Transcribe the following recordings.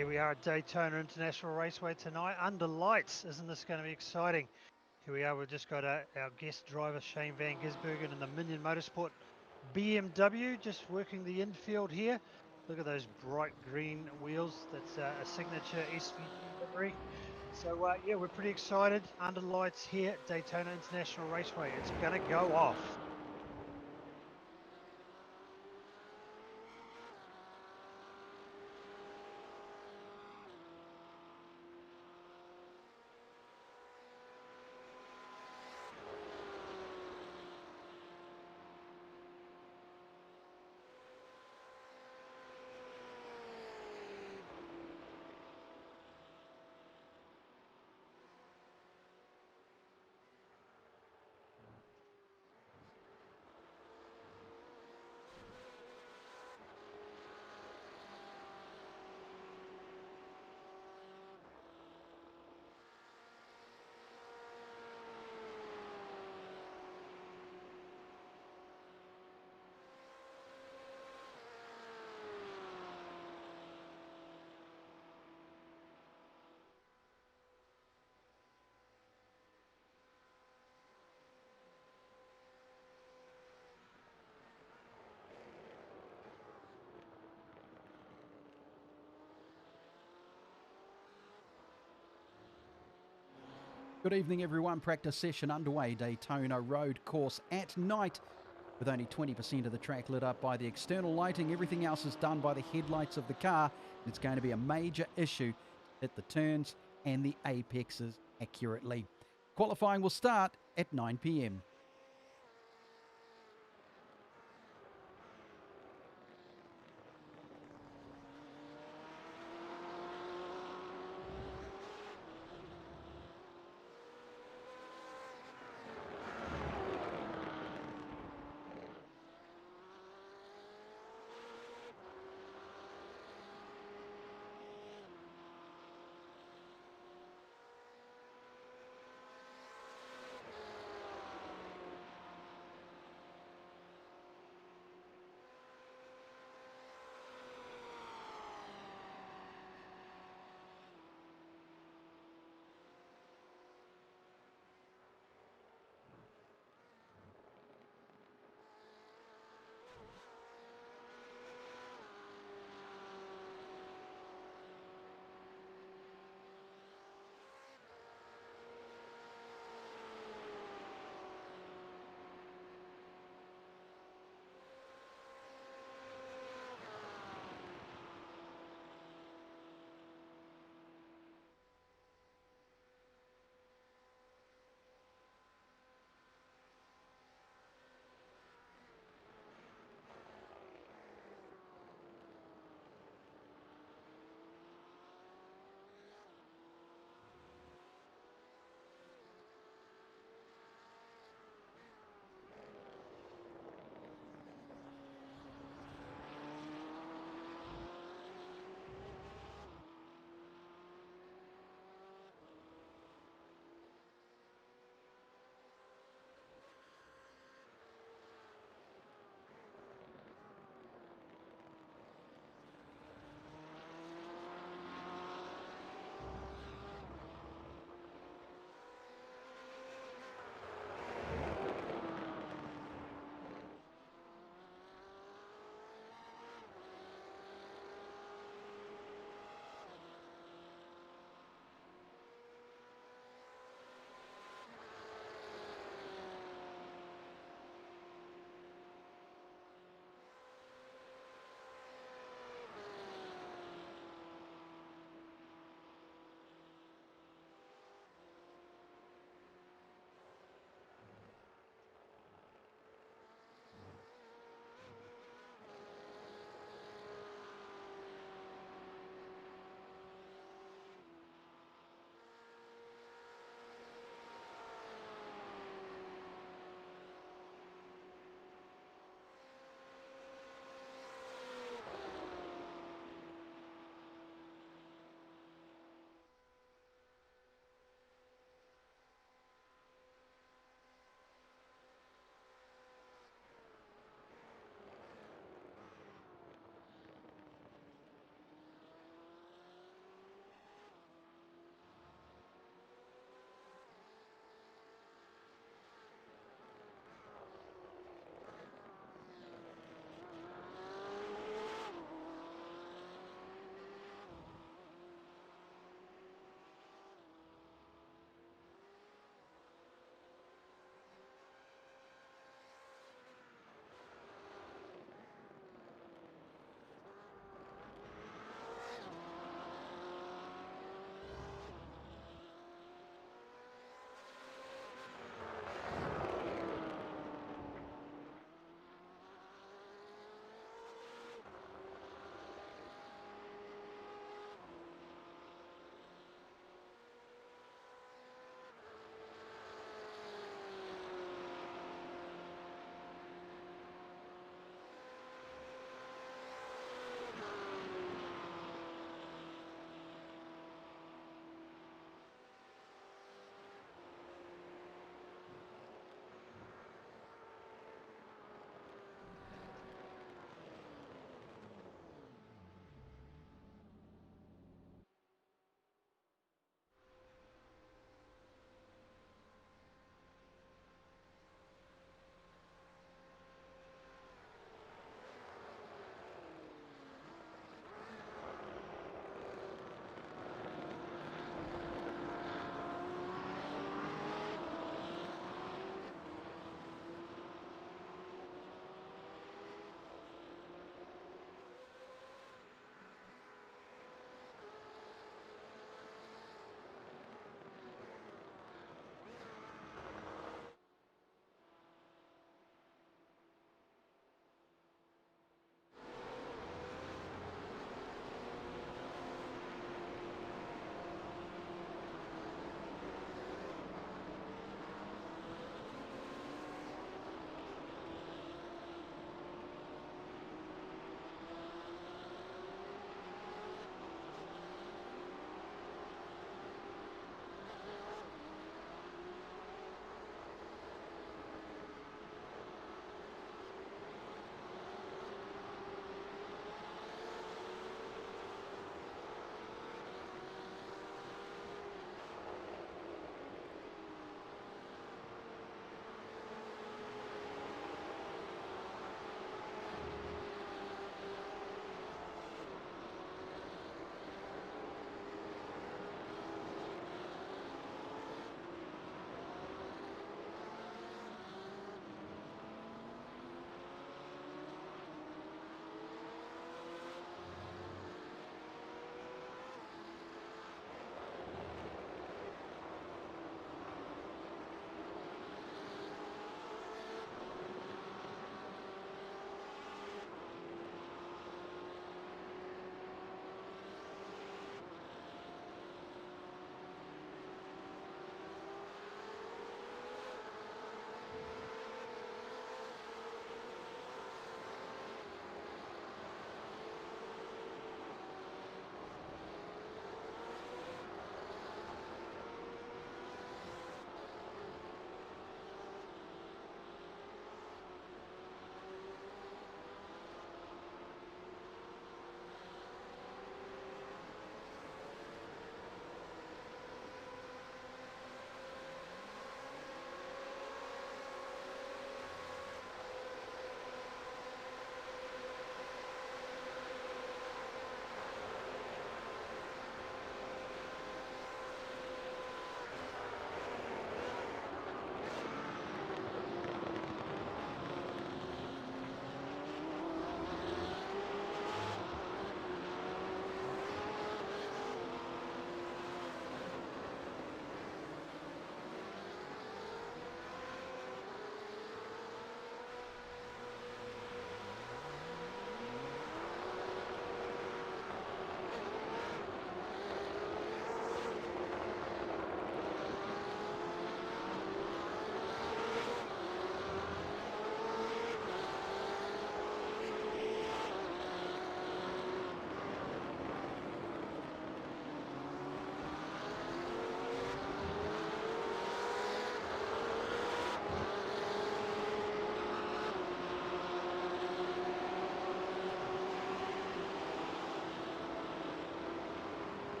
Here we are at Daytona International Raceway tonight under lights. Isn't this going to be exciting? Here we are, we've just got our guest driver Shane Van Gisbergen in the Minion Motorsport BMW just working the infield here. Look at those bright green wheels. That's a signature SVG livery. So yeah, we're pretty excited under lights here at Daytona International Raceway. It's going to go off. Good evening, everyone. Practice session underway. Daytona Road course at night with only 20% of the track lit up by the external lighting. Everything else is done by the headlights of the car. It's going to be a major issue to hit the turns and the apexes accurately. Qualifying will start at 9 p.m.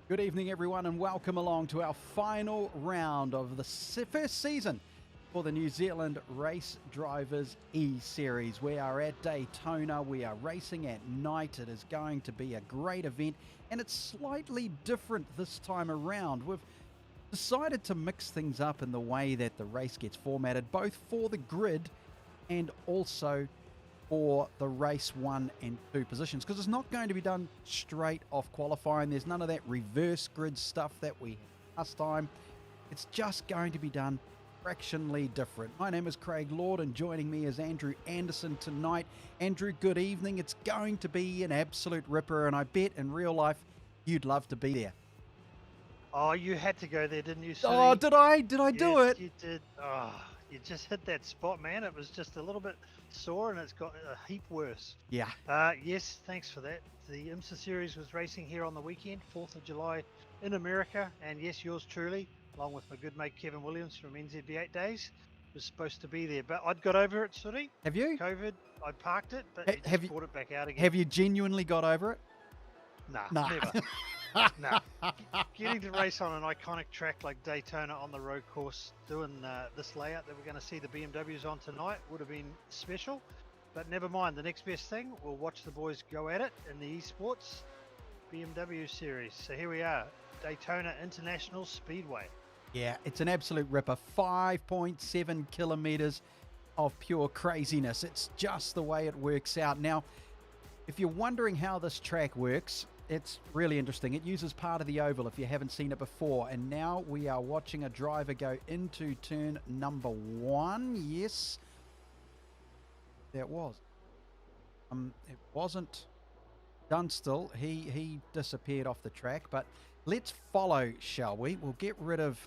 Good evening, everyone, and welcome along to our final round of the first season for the New Zealand Race Drivers E-Series. We are at Daytona. We are racing at night. It is going to be a great event, and it's slightly different this time around. We've decided to mix things up in the way that the race gets formatted, both for the grid and also for the race 1 and 2 positions, because it's not going to be done straight off qualifying. There's none of that reverse grid stuff that we had last time. It's just going to be done fractionally different. My name is Craig Lord, and joining me is Andrew Anderson tonight. Andrew, good evening. It's going to be an absolute ripper, and I bet in real life you'd love to be there. Oh, you had to go there, didn't you, Sonny? Oh, did I? Did I do it? You did. Oh, you just hit that spot, man. It was just a little bit sore, and it's got a heap worse. Yeah. Yes, thanks for that. The IMSA series was racing here on the weekend, 4th of July in America, and yes, yours truly, along with my good mate Kevin Williams from NZB8 Days, was supposed to be there. But I'd got over it, Sonny. Have you? COVID, I parked it, but it just brought it back out again. Have you genuinely got over it? Nah. Never. No. Getting to race on an iconic track like Daytona on the road course, doing this layout that we're going to see the BMWs on tonight would have been special. But never mind, the next best thing, we'll watch the boys go at it in the esports BMW series. So here we are, Daytona International Speedway. Yeah, it's an absolute ripper. 5.7 kilometers of pure craziness. It's just the way it works out. Now, if you're wondering how this track works, it's really interesting. It uses part of the oval if you haven't seen it before. And now we are watching a driver go into turn number 1. Yes, that was. It wasn't Dunstall. He disappeared off the track. But let's follow, shall we? We'll get rid of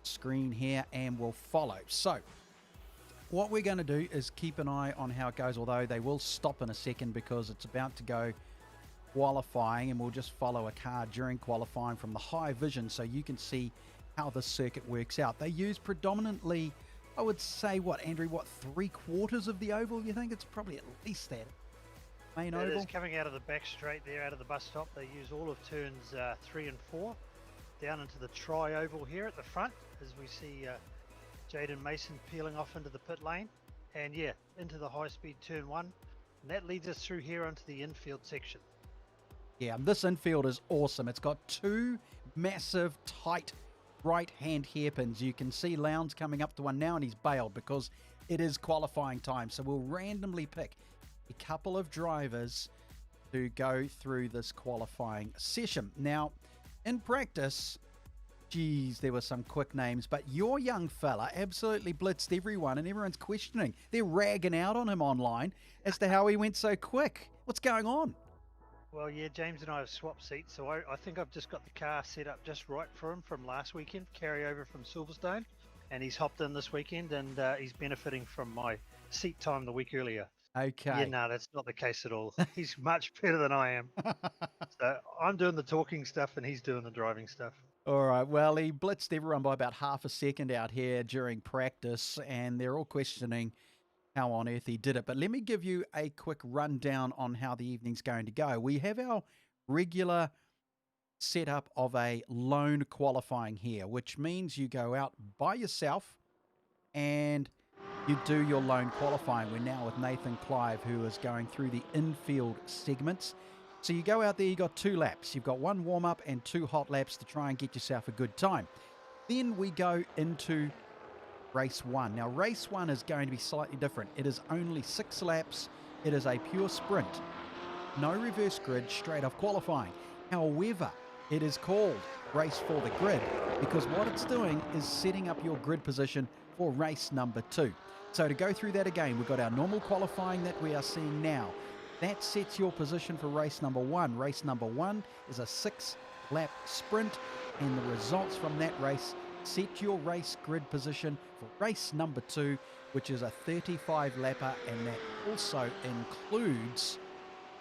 screen here and we'll follow. So what we're going to do is keep an eye on how it goes, although they will stop in a second because it's about to go qualifying, and we'll just follow a car during qualifying from the high vision so you can see how the circuit works out. They use predominantly, I would say, Andrew, 3/4 of the oval? You think it's probably at least that main oval? It is coming out of the back straight there, out of the bus stop. They use all of turns 3 and 4 down into the tri-oval here at the front, as we see Jaden Mason peeling off into the pit lane, and yeah, into the high-speed turn 1, and that leads us through here onto the infield section. Yeah, this infield is awesome. It's got 2 massive, tight right-hand hairpins. You can see Lowndes coming up to one now, and he's bailed because it is qualifying time. So we'll randomly pick a couple of drivers to go through this qualifying session. Now, in practice, geez, there were some quick names, but your young fella absolutely blitzed everyone, and everyone's questioning. They're ragging out on him online as to how he went so quick. What's going on? Well, yeah, James and I have swapped seats, so I think I've just got the car set up just right for him from last weekend, carry over from Silverstone, and he's hopped in this weekend, and he's benefiting from my seat time the week earlier. Okay. Yeah, no, that's not the case at all. He's much better than I am. So I'm doing the talking stuff, and he's doing the driving stuff. All right, well, he blitzed everyone by about half a second out here during practice, and they're all questioning how on earth he did it. But let me give you a quick rundown on how the evening's going to go. We have our regular setup of a lone qualifying here, which means you go out by yourself and you do your lone qualifying. We're now with Nathan Clive, who is going through the infield segments. So you go out there, you've got 2 laps. You've got 1 warm-up and 2 hot laps to try and get yourself a good time. Then we go into race 1. Now, race 1 is going to be slightly different. It is only 6 laps. It is a pure sprint. No reverse grid, straight off qualifying. However, it is called race for the grid because what it's doing is setting up your grid position for race number 2. So to go through that again, we've got our normal qualifying that we are seeing now. That sets your position for race number 1. Race number 1 is a 6-lap sprint, and the results from that race set your race grid position for race number 2, which is a 35-lapper, and that also includes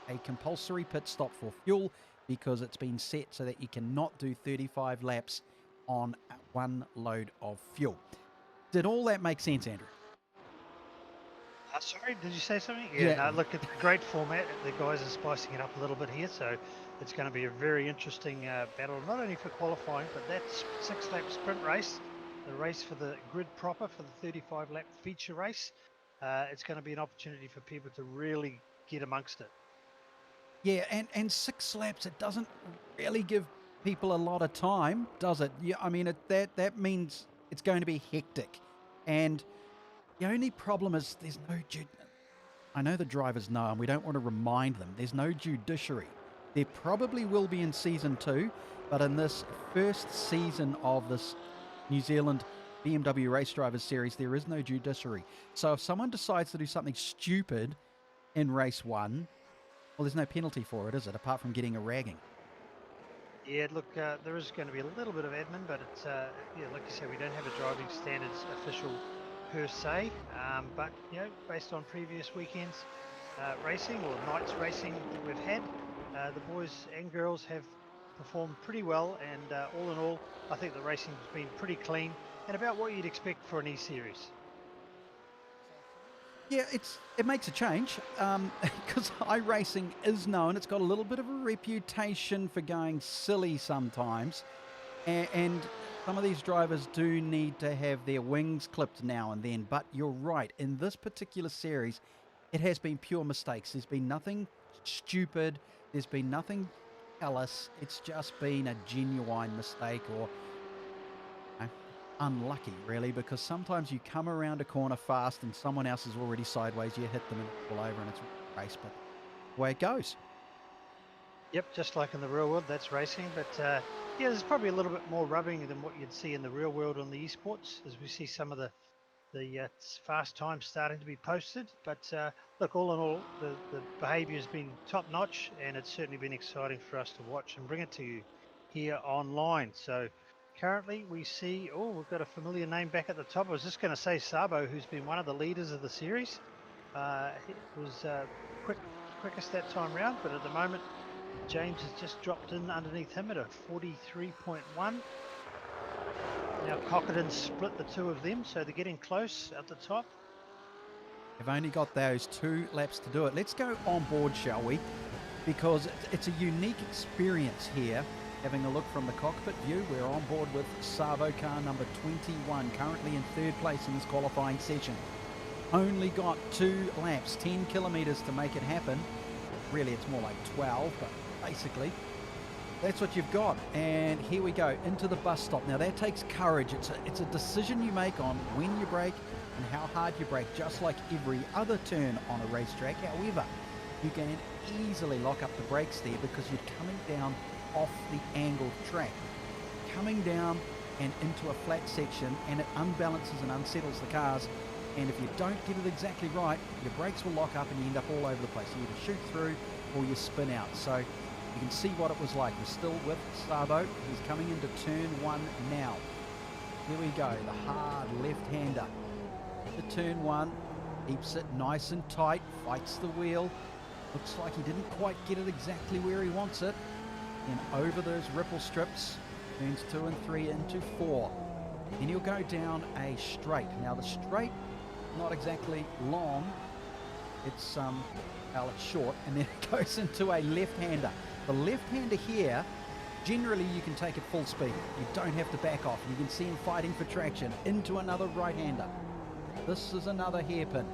a compulsory pit stop for fuel because it's been set so that you cannot do 35 laps on 1 load of fuel. Did all that make sense, Andrew? Sorry, did you say something? Yeah. No, look, it's a great format. The guys are spicing it up a little bit here. So it's going to be a very interesting battle, not only for qualifying, but that 6-lap sprint race, the race for the grid proper, for the 35-lap feature race. It's going to be an opportunity for people to really get amongst it. Yeah, and 6 laps, it doesn't really give people a lot of time, does it? Yeah, I mean, that means it's going to be hectic. And the only problem is there's no... I know the drivers know, and we don't want to remind them, there's no judiciary. There probably will be in Season 2, but in this first season of this New Zealand BMW Race Drivers Series, there is no judiciary. So if someone decides to do something stupid in Race 1, well, there's no penalty for it, is it, apart from getting a ragging? Yeah, look, there is going to be a little bit of admin, but it's, yeah, like you said, we don't have a driving standards official per se, but, you know, based on previous weekends racing or nights racing that we've had, the boys and girls have performed pretty well, and all in all, I think the racing's been pretty clean and about what you'd expect for an E-Series. Yeah, it makes a change because iRacing is known. It's got a little bit of a reputation for going silly sometimes, and some of these drivers do need to have their wings clipped now and then. But you're right, in this particular series, it has been pure mistakes. There's been nothing stupid. There's been nothing callous. It's just been a genuine mistake or unlucky, really, because sometimes you come around a corner fast and someone else is already sideways, you hit them and fall over and it's a race, but the way it goes. Yep, just like in the real world, that's racing, but yeah, there's probably a little bit more rubbing than what you'd see in the real world on the esports, as we see some of the fast times starting to be posted. But look, all in all, the behaviour has been top notch, and it's certainly been exciting for us to watch and bring it to you here online. So currently we see, oh, we've got a familiar name back at the top. I was just going to say Sabo, who's been one of the leaders of the series. It was quickest that time round, but at the moment James has just dropped in underneath him at a 43.1. Now Cockerdin split the two of them, so they're getting close at the top. They've only got those 2 laps to do it. Let's go on board, shall we? Because it's a unique experience here. Having a look from the cockpit view, we're on board with Savo car number 21, currently in 3rd place in this qualifying session. Only got 2 laps, 10 kilometres to make it happen. Really, it's more like 12, but basically that's what you've got. And here we go into the bus stop. Now that takes courage. It's a decision you make on when you brake and how hard you brake, just like every other turn on a racetrack. However, you can easily lock up the brakes there because you're coming down off the angled track, coming down and into a flat section, and it unbalances and unsettles the cars. And if you don't get it exactly right, your brakes will lock up and you end up all over the place. You either shoot through or you spin out. So you can see what it was like. We're still with Sabo. He's coming into turn 1 now. Here we go, the hard left-hander. The turn 1, keeps it nice and tight, fights the wheel. Looks like he didn't quite get it exactly where he wants it. And over those ripple strips, turns 2 and 3 into 4. And he'll go down a straight. Now the straight, not exactly long, it's well, it's short, and then it goes into a left-hander. The left-hander here, generally you can take it full speed. You don't have to back off. You can see him fighting for traction into another right-hander. This is another hairpin.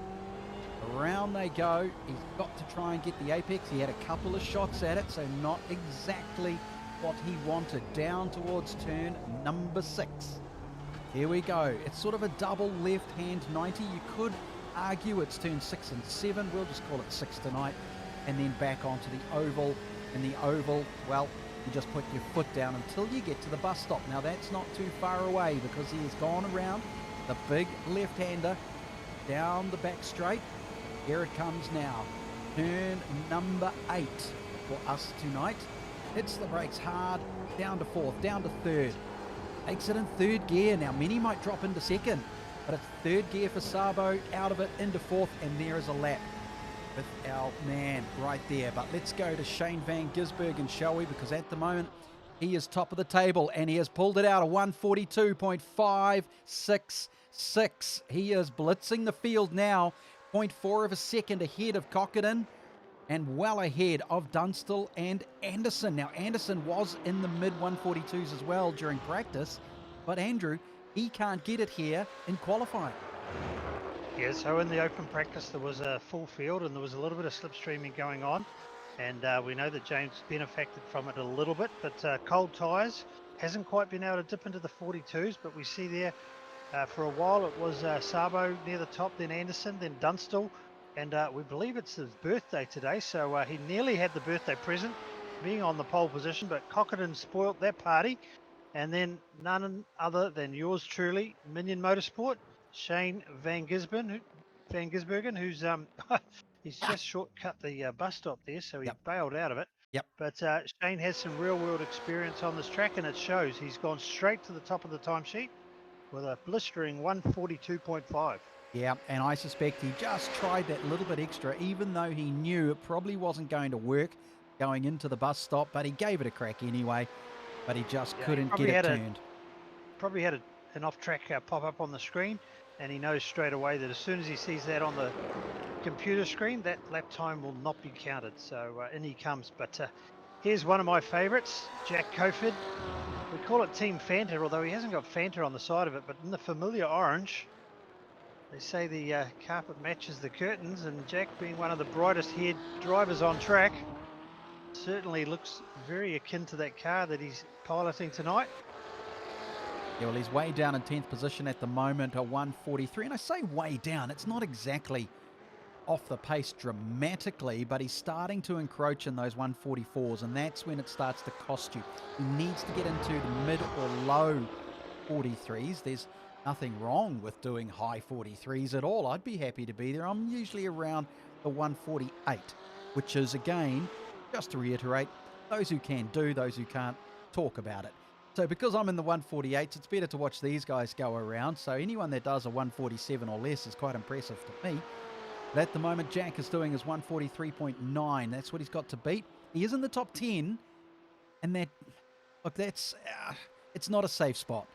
Around they go. He's got to try and get the apex. He had a couple of shots at it, so not exactly what he wanted. Down towards turn number 6. Here we go. It's sort of a double left-hand 90. You could argue it's turn 6 and 7. We'll just call it 6 tonight. And then back onto the oval. And the oval, well, you just put your foot down until you get to the bus stop. Now that's not too far away because he has gone around the big left-hander down the back straight. Here it comes now. Turn number 8 for us tonight. Hits the brakes hard, down to 4th, down to 3rd. Takes it in 3rd gear. Now many might drop into 2nd, but it's 3rd gear for Sabo, out of it into 4th, and there is a lap with our man right there. But let's go to Shane van Gisbergen, shall we? Because at the moment, he is top of the table, and he has pulled it out, a 142.566. He is blitzing the field now, 0.4 of a second ahead of Cockerdin. and well ahead of Dunstall and Anderson. Now, Anderson was in the mid-142s as well during practice, but Andrew, he can't get it here in qualifying. Yeah, so in the open practice there was a full field and there was a little bit of slipstreaming going on, and we know that James benefited from it a little bit, but cold tyres, hasn't quite been able to dip into the 42s, but we see there for a while it was Sabo near the top, then Anderson, then Dunstall, and we believe it's his birthday today, so he nearly had the birthday present being on the pole position, but Cockerdon spoilt that party. And then none other than yours truly, Minion Motorsport, Shane Van Gisbergen, who's he's just shortcut the bus stop there, so he Yep. bailed out of it. Yep. But Shane has some real-world experience on this track, and it shows. He's gone straight to the top of the timesheet with a blistering 142.5. Yeah, and I suspect he just tried that little bit extra, even though he knew it probably wasn't going to work going into the bus stop, but he gave it a crack anyway. But he just couldn't get it turned. Probably had an off-track pop up on the screen, and he knows straight away that as soon as he sees that on the computer screen, that lap time will not be counted. So in he comes. But here's one of my favourites, Jack Coford. We call it Team Fanta, although he hasn't got Fanta on the side of it, but in the familiar orange, they say the carpet matches the curtains, and Jack, being one of the brightest haired drivers on track, certainly looks very akin to that car that he's piloting tonight. Yeah, well, he's way down in 10th position at the moment, a 143. And I say way down, it's not exactly off the pace dramatically, but he's starting to encroach in those 144s, and that's when it starts to cost you. He needs to get into the mid or low 43s. There's nothing wrong with doing high 43s at all. I'd be happy to be there. I'm usually around the 148, which is, again, just to reiterate, those who can do, those who can't, talk about it. So because I'm in the 148s, it's better to watch these guys go around. So anyone that does a 147 or less is quite impressive to me. But at the moment, Jack is doing his 143.9. That's what he's got to beat. He is in the top 10. And that, look, that's, it's not a safe spot.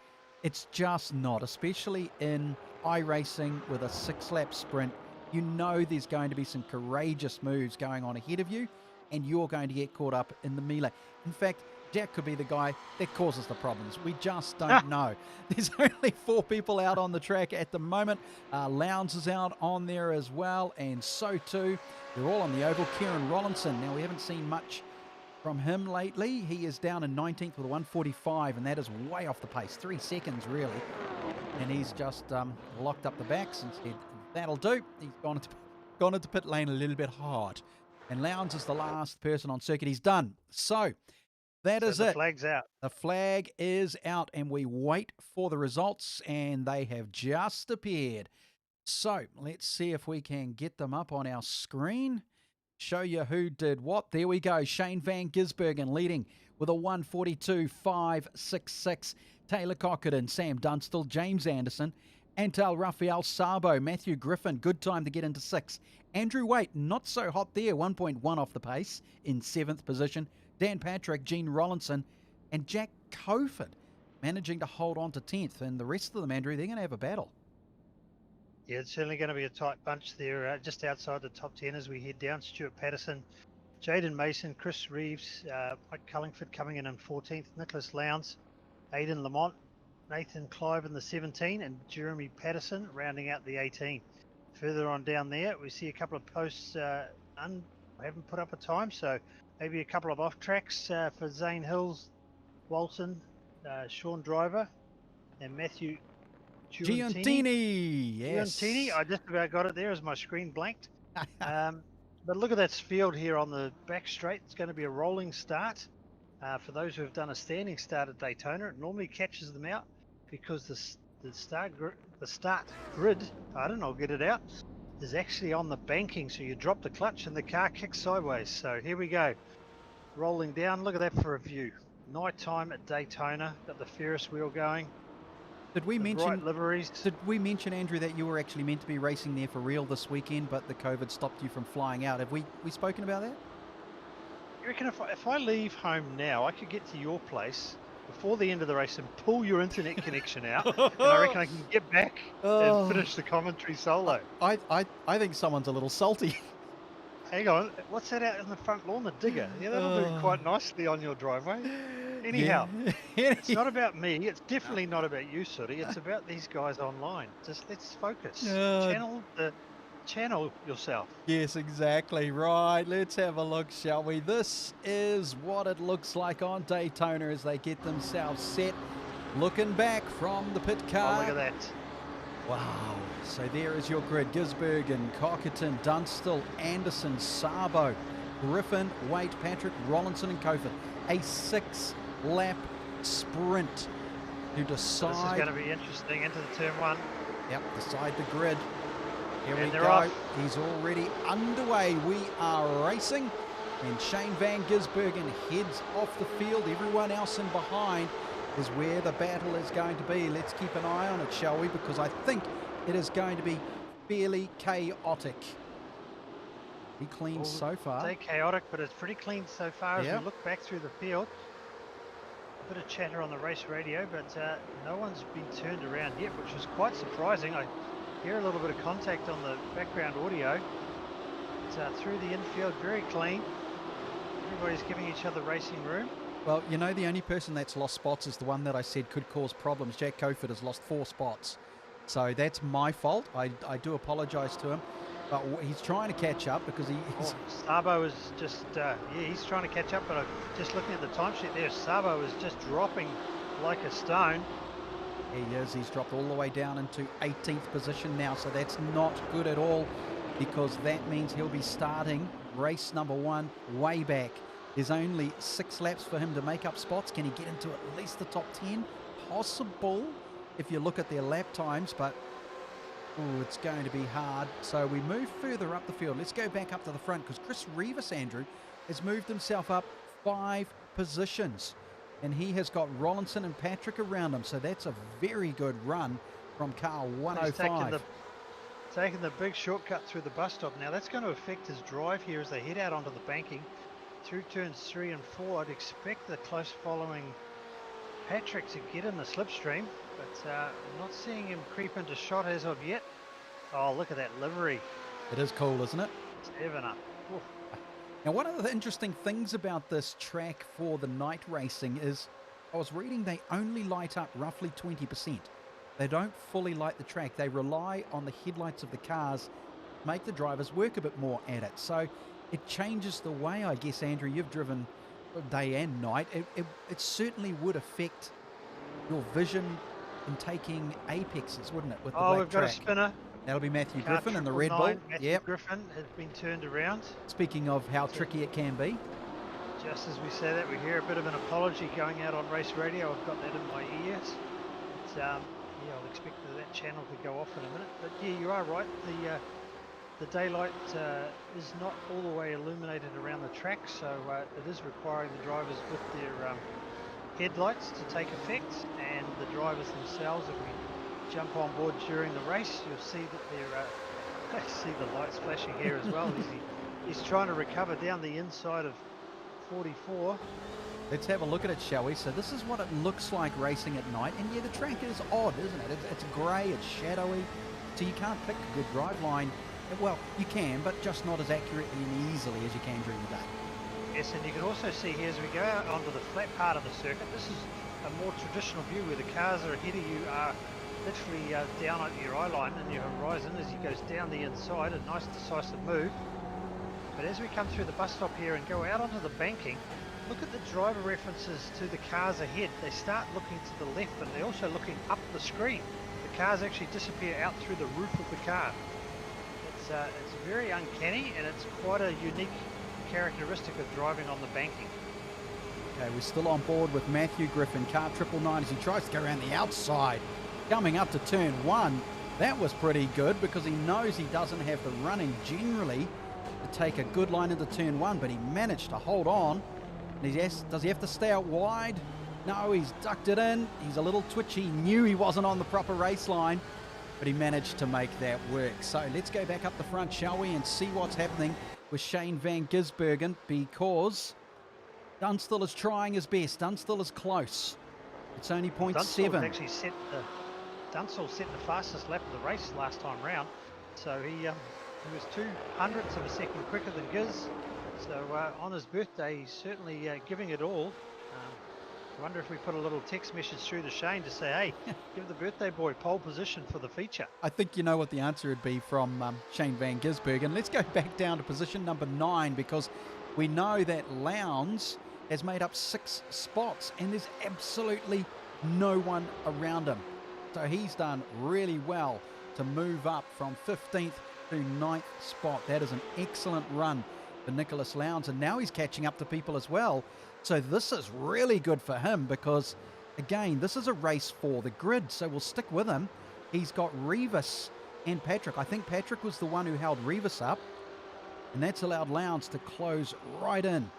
It's just not, especially in iRacing with a 6-lap sprint. You know there's going to be some courageous moves going on ahead of you, and you're going to get caught up in the melee. In fact, Jack could be the guy that causes the problems. We just don't know. There's only 4 people out on the track at the moment. Lowndes is out on there as well, and so too. They're all on the oval. Kieran Rollinson. Now, we haven't seen much from him lately. He is down in 19th with a 145, and that is way off the pace. 3 seconds, really. And he's just locked up the backs and said, that'll do. He's gone into pit lane a little bit hard. And Lowndes is the last person on circuit. He's done. So that is it. The flag's out. The flag is out, and we wait for the results, and they have just appeared. So let's see if we can get them up on our screen. Show you who did what. There we go. Shane Van Gisbergen leading with a 142.566. Taylor Cockerdon, Sam Dunstall, James Anderson, Antal Rafael Sabo, Matthew Griffin, good time to get into 6th. Andrew Waite, not so hot there, 1.1 off the pace in 7th position. Dan Patrick, Gene Rollinson, and Jack Coford managing to hold on to 10th. And the rest of them, Andrew, they're going to have a battle. Yeah, it's certainly going to be a tight bunch there, just outside the top 10 as we head down. Stuart Patterson, Jaden Mason, Chris Reeves, Mike Cullingford coming in 14th, Nicholas Lowndes, Aidan Lamont, Nathan Clive in the 17, and Jeremy Patterson rounding out the 18. Further on down there, we see a couple of posts haven't put up a time, so maybe a couple of off tracks for Zane Hills, Walton, Sean Driver, and Matthew Giantini. Yes. Giantini, I just about got it there as my screen blanked. But look at that field here on the back straight. It's going to be a rolling start. For those who have done a standing start at Daytona, it normally catches them out because the start grid, I'll get it out, is actually on the banking. So you drop the clutch and the car kicks sideways. So here we go. Rolling down. Look at that for a view. Night time at Daytona. Got the Ferris wheel going. Did we mention, Andrew, that you were actually meant to be racing there for real this weekend, but the COVID stopped you from flying out? Have we spoken about that? You reckon if I leave home now, I could get to your place before the end of the race and pull your internet connection out, and I reckon I can get back and finish the commentary solo. I think someone's a little salty. Hang on, what's that out in the front lawn? The digger. Yeah, that'll do Oh, quite nicely on your driveway. yeah. Anyhow, it's not about me. It's definitely not about you, Sooty. It's about these guys online. Just let's focus. Uh, Channel yourself. yes, exactly. Right. Let's have a look, shall we? This is what it looks like on Daytona as they get themselves set. Looking back from the pit Oh, car. look at that. Wow. So there is your grid. Gisbergen, Cockerton, Dunstall, Anderson, Sabo, Griffin, Waite, Patrick, Rollinson and Cofer. A 6-lap sprint to So this is decide. going to be interesting into the turn one. Yep, decide the grid. Here And we they're go. off. He's already underway. We are racing. And Shane Van Gisbergen heads off the field. Everyone else in behind is where the battle is going to be. Let's keep an eye on it, shall we? Because I think it is going to be fairly chaotic. Be clean Well, so far. Say chaotic, but it's pretty clean so far as Yep. we look back through the field. A bit of chatter on the race radio, but no one's been turned around yet, which is quite surprising. I hear a little bit of contact on the background audio. But, through the infield, very clean. Everybody's giving each other racing room. Well, you know, the only person that's lost spots is the one that I said could cause problems. Jack Cofer has lost 4 spots. So that's my fault. I do apologise to him. But he's trying to catch up because he's... Oh, Sabo is just, he's trying to catch up, but I'm just looking at the timesheet there. Sabo is just dropping like a stone. He is. He's dropped all the way down into 18th position now. So that's not good at all because that means he'll be starting race number 1 way back. There's only 6 laps for him to make up spots. Can he get into at least the top 10? Possible if you look at their lap times, but oh, it's going to be hard. So we move further up the field. Let's go back up to the front because Chris Rivas, Andrew, has moved himself up 5 positions. And he has got Rollinson and Patrick around him. So that's a very good run from car 105. He's taking the big shortcut through the bus stop. Now that's going to affect his drive here as they head out onto the banking. Through turns 3 and 4, I'd expect the close following Patrick to get in the slipstream, but I'm not seeing him creep into shot as of yet. Oh, look at that livery. It is cool, isn't it? 7 up. Oof. Now, one of the interesting things about this track for the night racing is I was reading they only light up roughly 20%. They don't fully light the track. They rely on the headlights of the cars, make the drivers work a bit more at it. So it changes the way, I guess, Andrew, you've driven day and night. It certainly would affect your vision in taking apexes, wouldn't it, with the black We've got track? a spinner. That'll be Matthew Car Griffin in the Red Bull. 999, Matthew Yep. Griffin has been turned around. Speaking of how tricky it can be. Just as we say that, we hear a bit of an apology going out on race radio. I've got that in my ears. But, yeah, I'll expect that channel to go off in a minute. But yeah, you are right. The daylight is not all the way illuminated around the track, so it is requiring the drivers with their headlights to take effect, and the drivers themselves, if we jump on board during the race, you'll see that they're I see the lights flashing here as well. He's trying to recover down the inside of 44. Let's have a look at it, shall we? So this is what it looks like racing at night. And yeah, the track is odd, isn't it? It's grey, it's shadowy, so you can't pick a good drive line. Well, you can, but just not as accurately and easily as you can during the day. Yes, and you can also see here as we go out onto the flat part of the circuit, this is a more traditional view where the cars are ahead of you are literally down at your eye line and your horizon as he goes down the inside, a nice decisive move. But as we come through the bus stop here and go out onto the banking, look at the driver references to the cars ahead. They start looking to the left, but they're also looking up the screen. The cars actually disappear out through the roof of the car. It's very uncanny, and it's quite a unique characteristic of driving on the banking. Okay, we're still on board with Matthew Griffin, car 999, as he tries to go around the outside. Coming up to turn 1, that was pretty good because he knows he doesn't have the running generally to take a good line into turn 1, but he managed to hold on. And does he have to stay out wide? No, he's ducked it in. He's a little twitchy. He knew he wasn't on the proper race line, but he managed to make that work. So let's go back up the front, shall we, and see what's happening with Shane Van Gisbergen, because Dunstall is trying his best. Dunstall is close. It's only 0.7. Dunstall set the fastest lap of the race last time round, so He was 2/100ths of a second quicker than Giz. So on his birthday, he's certainly giving it all. I wonder if we put a little text message through to Shane to say, hey, give the birthday boy pole position for the feature. I think you know what the answer would be from Shane van Gisbergen. Let's go back down to position number 9, because we know that Lowndes has made up 6 spots and there's absolutely no one around him. So he's done really well to move up from 15th to 9th spot. That is an excellent run for Nicholas Lowndes, and now he's catching up to people as well. So this is really good for him because, again, this is a race for the grid, so we'll stick with him. He's got Revis and Patrick. I think Patrick was the one who held Revis up, and that's allowed Lowndes to close right in.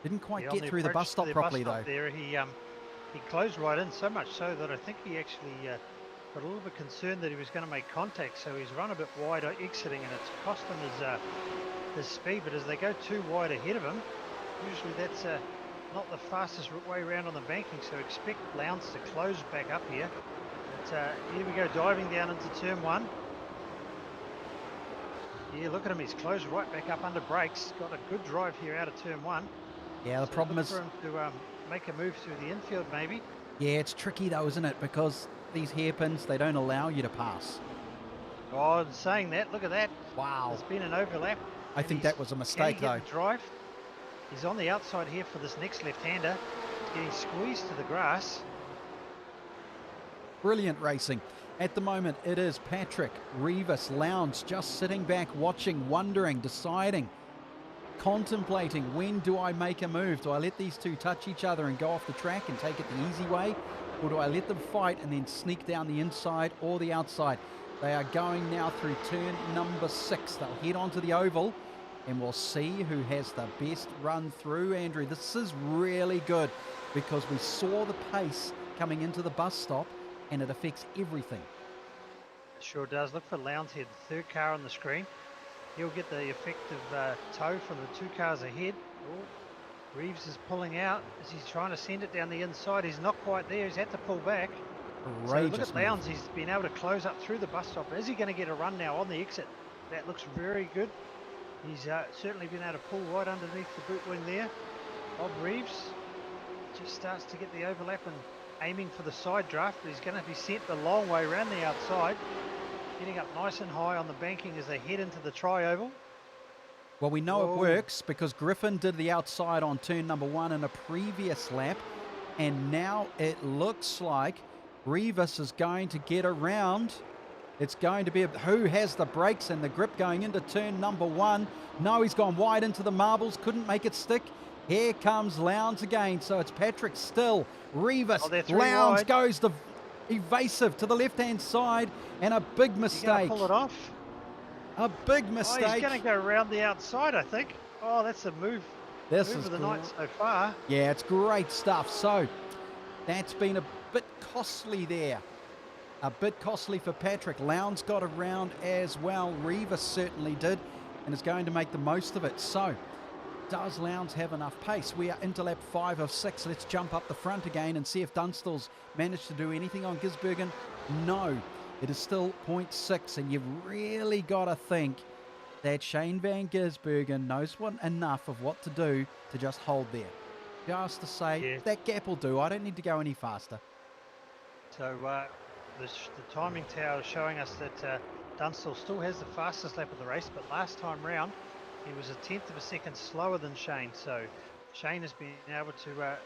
Didn't quite get through the bus stop properly, though. There, he closed right in, so much so that I think he actually got a little bit concerned that he was going to make contact, so he's run a bit wide exiting, and it's cost him his speed. But as they go too wide ahead of him, usually that's not the fastest way around on the banking, so expect Lowndes to close back up here. But here we go, diving down into turn 1. Yeah, look at him, he's closed right back up under brakes. Got a good drive here out of turn 1. Yeah, the problem is for him to make a move through the infield maybe. Yeah, it's tricky though, isn't it? Because these hairpins, they don't allow you to pass. Oh, saying that, look at that. Wow. There's been an overlap. I think that was a mistake though. Drive. He's on the outside here for this next left-hander. Getting squeezed to the grass. Brilliant racing. At the moment, it is Patrick, Revis, Lowndes just sitting back, watching, wondering, deciding, contemplating, when do I make a move? Do I let these two touch each other and go off the track and take it the easy way? Or do I let them fight and then sneak down the inside or the outside? They are going now through turn number 6. They'll head onto the oval and we'll see who has the best run through. Andrew, this is really good because we saw the pace coming into the bus stop and it affects everything. It sure does. Look for Lowndes here, the third car on the screen. He'll get the effective tow from the 2 cars ahead. Oh, Reeves is pulling out as he's trying to send it down the inside. He's not quite there. He's had to pull back. So look at Lowndes. He's been able to close up through the bus stop. Is he going to get a run now on the exit? That looks very good. He's certainly been able to pull right underneath the boot wing there. Bob Reeves just starts to get the overlap and aiming for the side draft, but he's going to be sent the long way around the outside. Getting up nice and high on the banking as they head into the tri-oval. Well, we know it works because Griffin did the outside on turn number 1 in a previous lap. And now it looks like Revis is going to get around. It's going to be who has the brakes and the grip going into turn number 1. No, he's gone wide into the marbles. Couldn't make it stick. Here comes Lowndes again. So it's Patrick still. Revis. Lowndes goes the evasive to the left-hand side, and a big mistake. Pull it off. A big mistake. Oh, he's going to go around the outside, I think. Oh, that's a move. This move is of the night so far. Yeah, it's great stuff. So that's been a bit costly there. A bit costly for Patrick. Lowndes got around as well. Revis certainly did, and is going to make the most of it. So does Lowndes have enough pace? We are into lap 5 of 6. Let's jump up the front again and see if Dunstall's managed to do anything on Gisbergen. No, it is still 0.6, and you've really got to think that Shane van Gisbergen knows enough of what to do to just hold there. Just to say, that gap will do. I don't need to go any faster. So the timing tower is showing us that Dunstall still has the fastest lap of the race, but last time round, he was 1/10 of a second slower than Shane, so Shane has been able to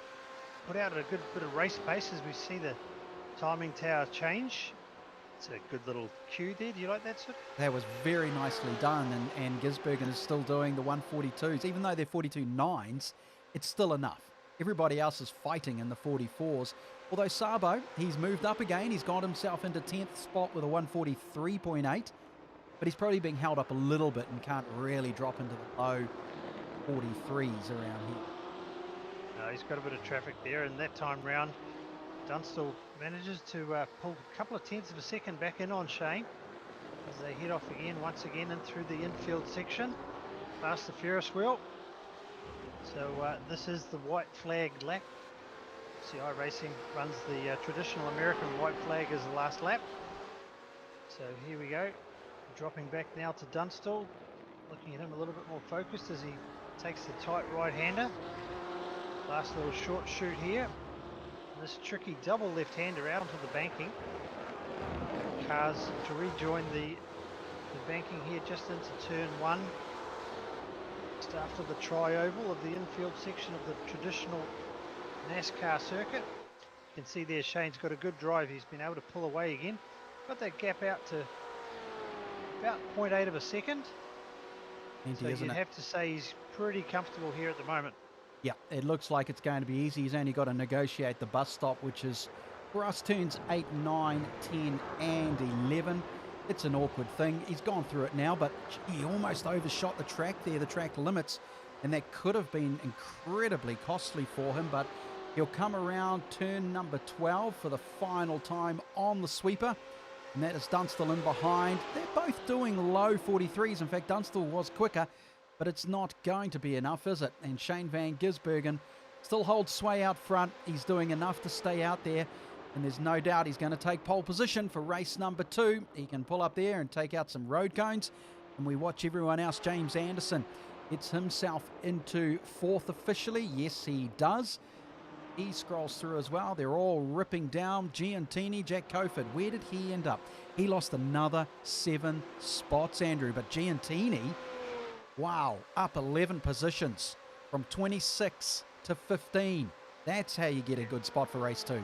put out a good bit of race pace as we see the timing tower change. It's a good little cue there. Do you like that, sir? That was very nicely done, and Gisbergen is still doing the 142s. Even though they're 42.9s, it's still enough. Everybody else is fighting in the 44s. Although Sabo, he's moved up again. He's got himself into 10th spot with a 143.8. But he's probably being held up a little bit and can't really drop into the low 43s around here. No, he's got a bit of traffic there, and that time round, Dunstall manages to pull a couple of 10ths of a second back in on Shane as they head off again, once again, in through the infield section, past the Ferris wheel. So this is the white flag lap. See, iRacing runs the traditional American white flag as the last lap. So here we go. Dropping back now to Dunstall, looking at him a little bit more focused as he takes the tight right-hander. Last little short shoot here. This tricky double left-hander out onto the banking. Cars to rejoin the banking here just into turn 1. Just after the tri-oval of the infield section of the traditional NASCAR circuit. You can see there Shane's got a good drive. He's been able to pull away again. Got that gap out to about 0.8 of a second. So you'd have to say he's pretty comfortable here at the moment. Yeah, it looks like it's going to be easy. He's only got to negotiate the bus stop, which is for us turns 8, 9, 10 and 11. It's an awkward thing. He's gone through it now, but he almost overshot the track there, the track limits, and that could have been incredibly costly for him, but he'll come around turn number 12 for the final time on the sweeper, and that is Dunstall in behind. They're both doing low 43s. In fact, Dunstall was quicker, but it's not going to be enough, is it? And Shane van Gisbergen still holds sway out front. He's doing enough to stay out there, and there's no doubt he's going to take pole position for race number 2. He can pull up there and take out some road cones, and we watch everyone else. James Anderson gets himself into 4th officially. Yes, he does. He scrolls through as well. They're all ripping down. Giantini, Jack Coford, where did he end up? He lost another 7 spots, Andrew, but Giantini, wow, up 11 positions from 26 to 15. That's how you get a good spot for race 2.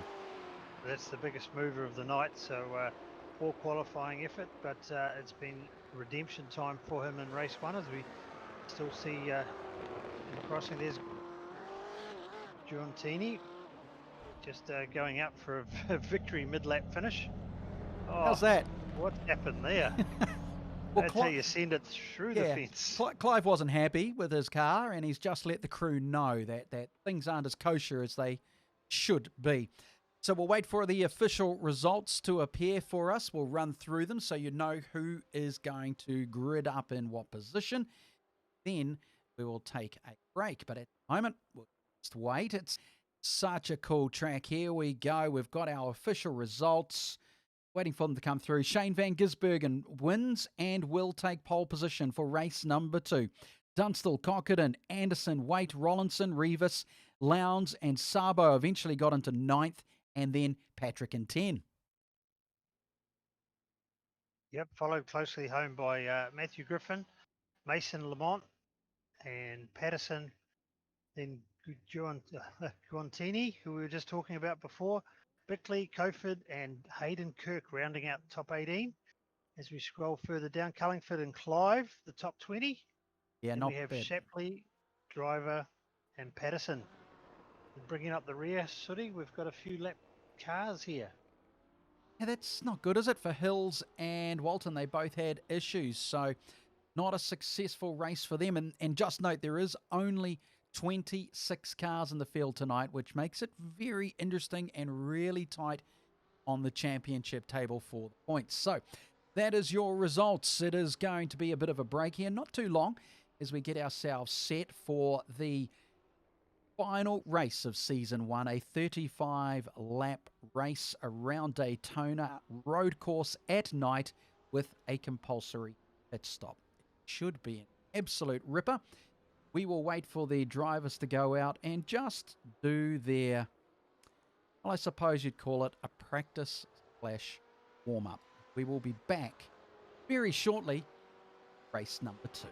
That's the biggest mover of the night, so poor qualifying effort, but it's been redemption time for him in race 1 as we still see in the crossing. There's Giantini just going out for a victory mid-lap finish. Oh, how's that? What happened there? Well, That's how you send it through the fence. Clive wasn't happy with his car, and he's just let the crew know that things aren't as kosher as they should be. So we'll wait for the official results to appear for us. We'll run through them so you know who is going to grid up in what position. Then we will take a break. But at the moment, we'll just wait. It's such a cool track. Here we go. We've got our official results. Waiting for them to come through. Shane van Gisbergen wins and will take pole position for race number 2. Dunstall, Cockerdon, Anderson, Waite, Rollinson, Rivas, Lowndes and Sabo eventually got into 9th, and then Patrick in 10. Yep, followed closely home by Matthew Griffin, Mason Lamont and Patterson, then Guantini, who we were just talking about before, Bickley, Coford and Hayden Kirk rounding out top 18. As we scroll further down, Cullingford and Clive, the top 20. Yeah, and not we have bad. Shapley, Driver and Patterson. And bringing up the rear, Sooty, we've got a few lap cars here. Yeah, that's not good, is it? For Hills and Walton, they both had issues, so not a successful race for them. And just note, there is only 26 cars in the field tonight, which makes it very interesting and really tight on the championship table for the points. So that is your results. It is going to be a bit of a break here, not too long, as we get ourselves set for the final race of season 1, a 35-lap race around Daytona road course at night with a compulsory pit stop. It should be an absolute ripper. We will wait for the drivers to go out and just do their, well, I suppose you'd call it a practice/warm-up. We will be back very shortly, race number 2.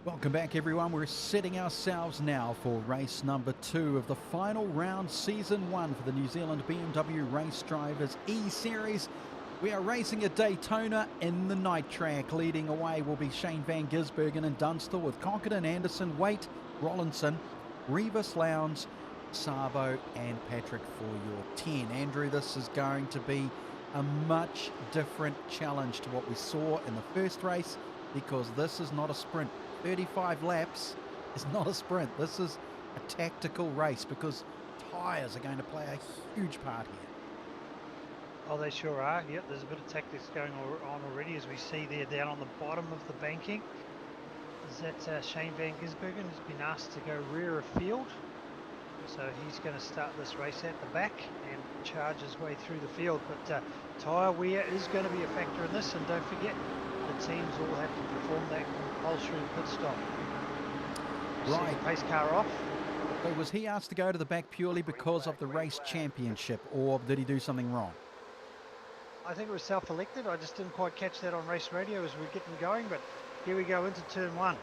Welcome back, everyone. We're setting ourselves now for race number 2 of the final round, season 1 for the New Zealand BMW Race Drivers E-Series. We are racing at Daytona in the night track. Leading away will be Shane van Gisbergen and Dunstall, with Conkerton, Anderson, Waite, Rollinson, Rivas, Lowndes, Sabo and Patrick for your 10. Andrew, this is going to be a much different challenge to what we saw in the first race, because this is not a sprint. 35 laps is not a sprint. This is a tactical race, because tyres are going to play a huge part here. Oh, they sure are. Yep, there's a bit of tactics going on already, as we see there down on the bottom of the banking. Is that Shane van Gisbergen has been asked to go rear of field. So he's going to start this race at the back and charge his way through the field. But tyre wear is going to be a factor in this, and don't forget, the teams all have to perform that compulsory pit stop. Right. See the pace car off. So was he asked to go to the back purely because of the race championship, or did he do something wrong? I think it was self-elected. I just didn't quite catch that on race radio as we're getting going, but here we go into turn 1.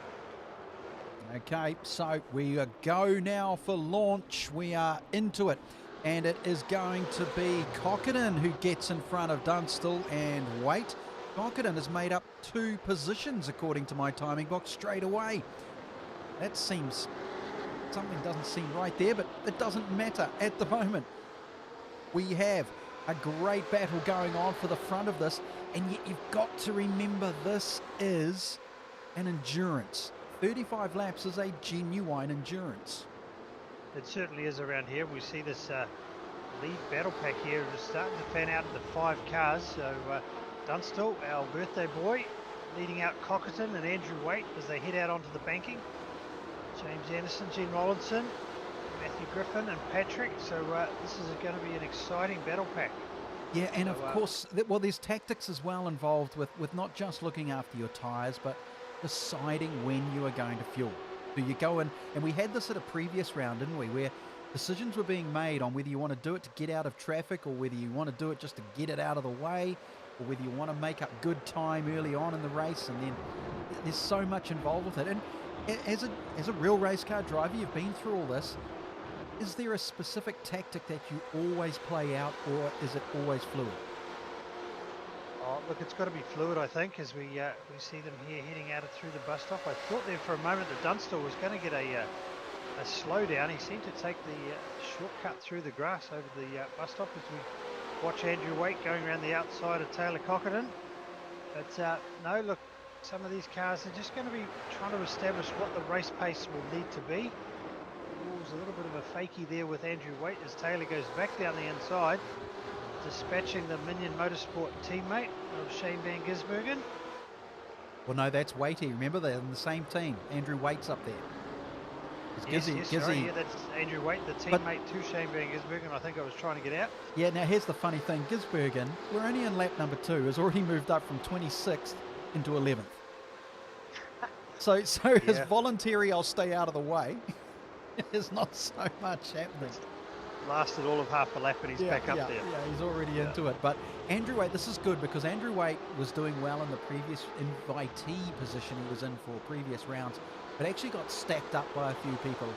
Okay, so we go now for launch. We are into it, and it is going to be Conkerton who gets in front of Dunstall and Waite. Conkerton has made up 2 positions according to my timing box straight away. That seems, something doesn't seem right there, but it doesn't matter at the moment. We have a great battle going on for the front of this, and yet you've got to remember this is an endurance. 35 laps is a genuine endurance. It certainly is around here. We see this lead battle pack here is starting to fan out into 5 cars. So Dunstall, our birthday boy, leading out Conkerton and Andrew Waite as they head out onto the banking. James Anderson, Gene Rollinson, Matthew Griffin and Patrick. So this is going to be an exciting battle pack. Yeah, and so, of course, well, there's tactics as well involved with not just looking after your tyres, but deciding when you are going to fuel. Do you go in, and we had this at a previous round, didn't we, where decisions were being made on whether you want to do it to get out of traffic, or whether you want to do it just to get it out of the way, or whether you want to make up good time early on in the race. And then there's so much involved with it. And as a real race car driver, you've been through all this. Is there a specific tactic that you always play out, or is it always fluid? Oh, look, it's got to be fluid, I think, as we see them here heading out through the bus stop. I thought there for a moment that Dunstall was going to get a slowdown. He seemed to take the shortcut through the grass over the bus stop as we watch Andrew Waite going around the outside of Taylor Conkerton. But no, look, some of these cars are just going to be trying to establish what the race pace will need to be. There's a little bit of a fakie there with Andrew Waite as Taylor goes back down the inside, dispatching the Minion Motorsport teammate of Shane van Gisbergen. Well, no, that's Waitey. Remember, they're in the same team. Andrew Waite's up there. Yes, sorry, yeah, that's Andrew Waite, the teammate to Shane van Gisbergen. I think I was trying to get out. Yeah, now here's the funny thing. Gisbergen, we're only in lap number 2, has already moved up from 26th into 11th. So his voluntary, I'll stay out of the way, there's not so much happening. Lasted all of half a lap and he's back up there. Yeah, he's already into it. But Andrew Waite, this is good, because Andrew Waite was doing well in the previous invitee position he was in for previous rounds, but actually got stacked up by a few people.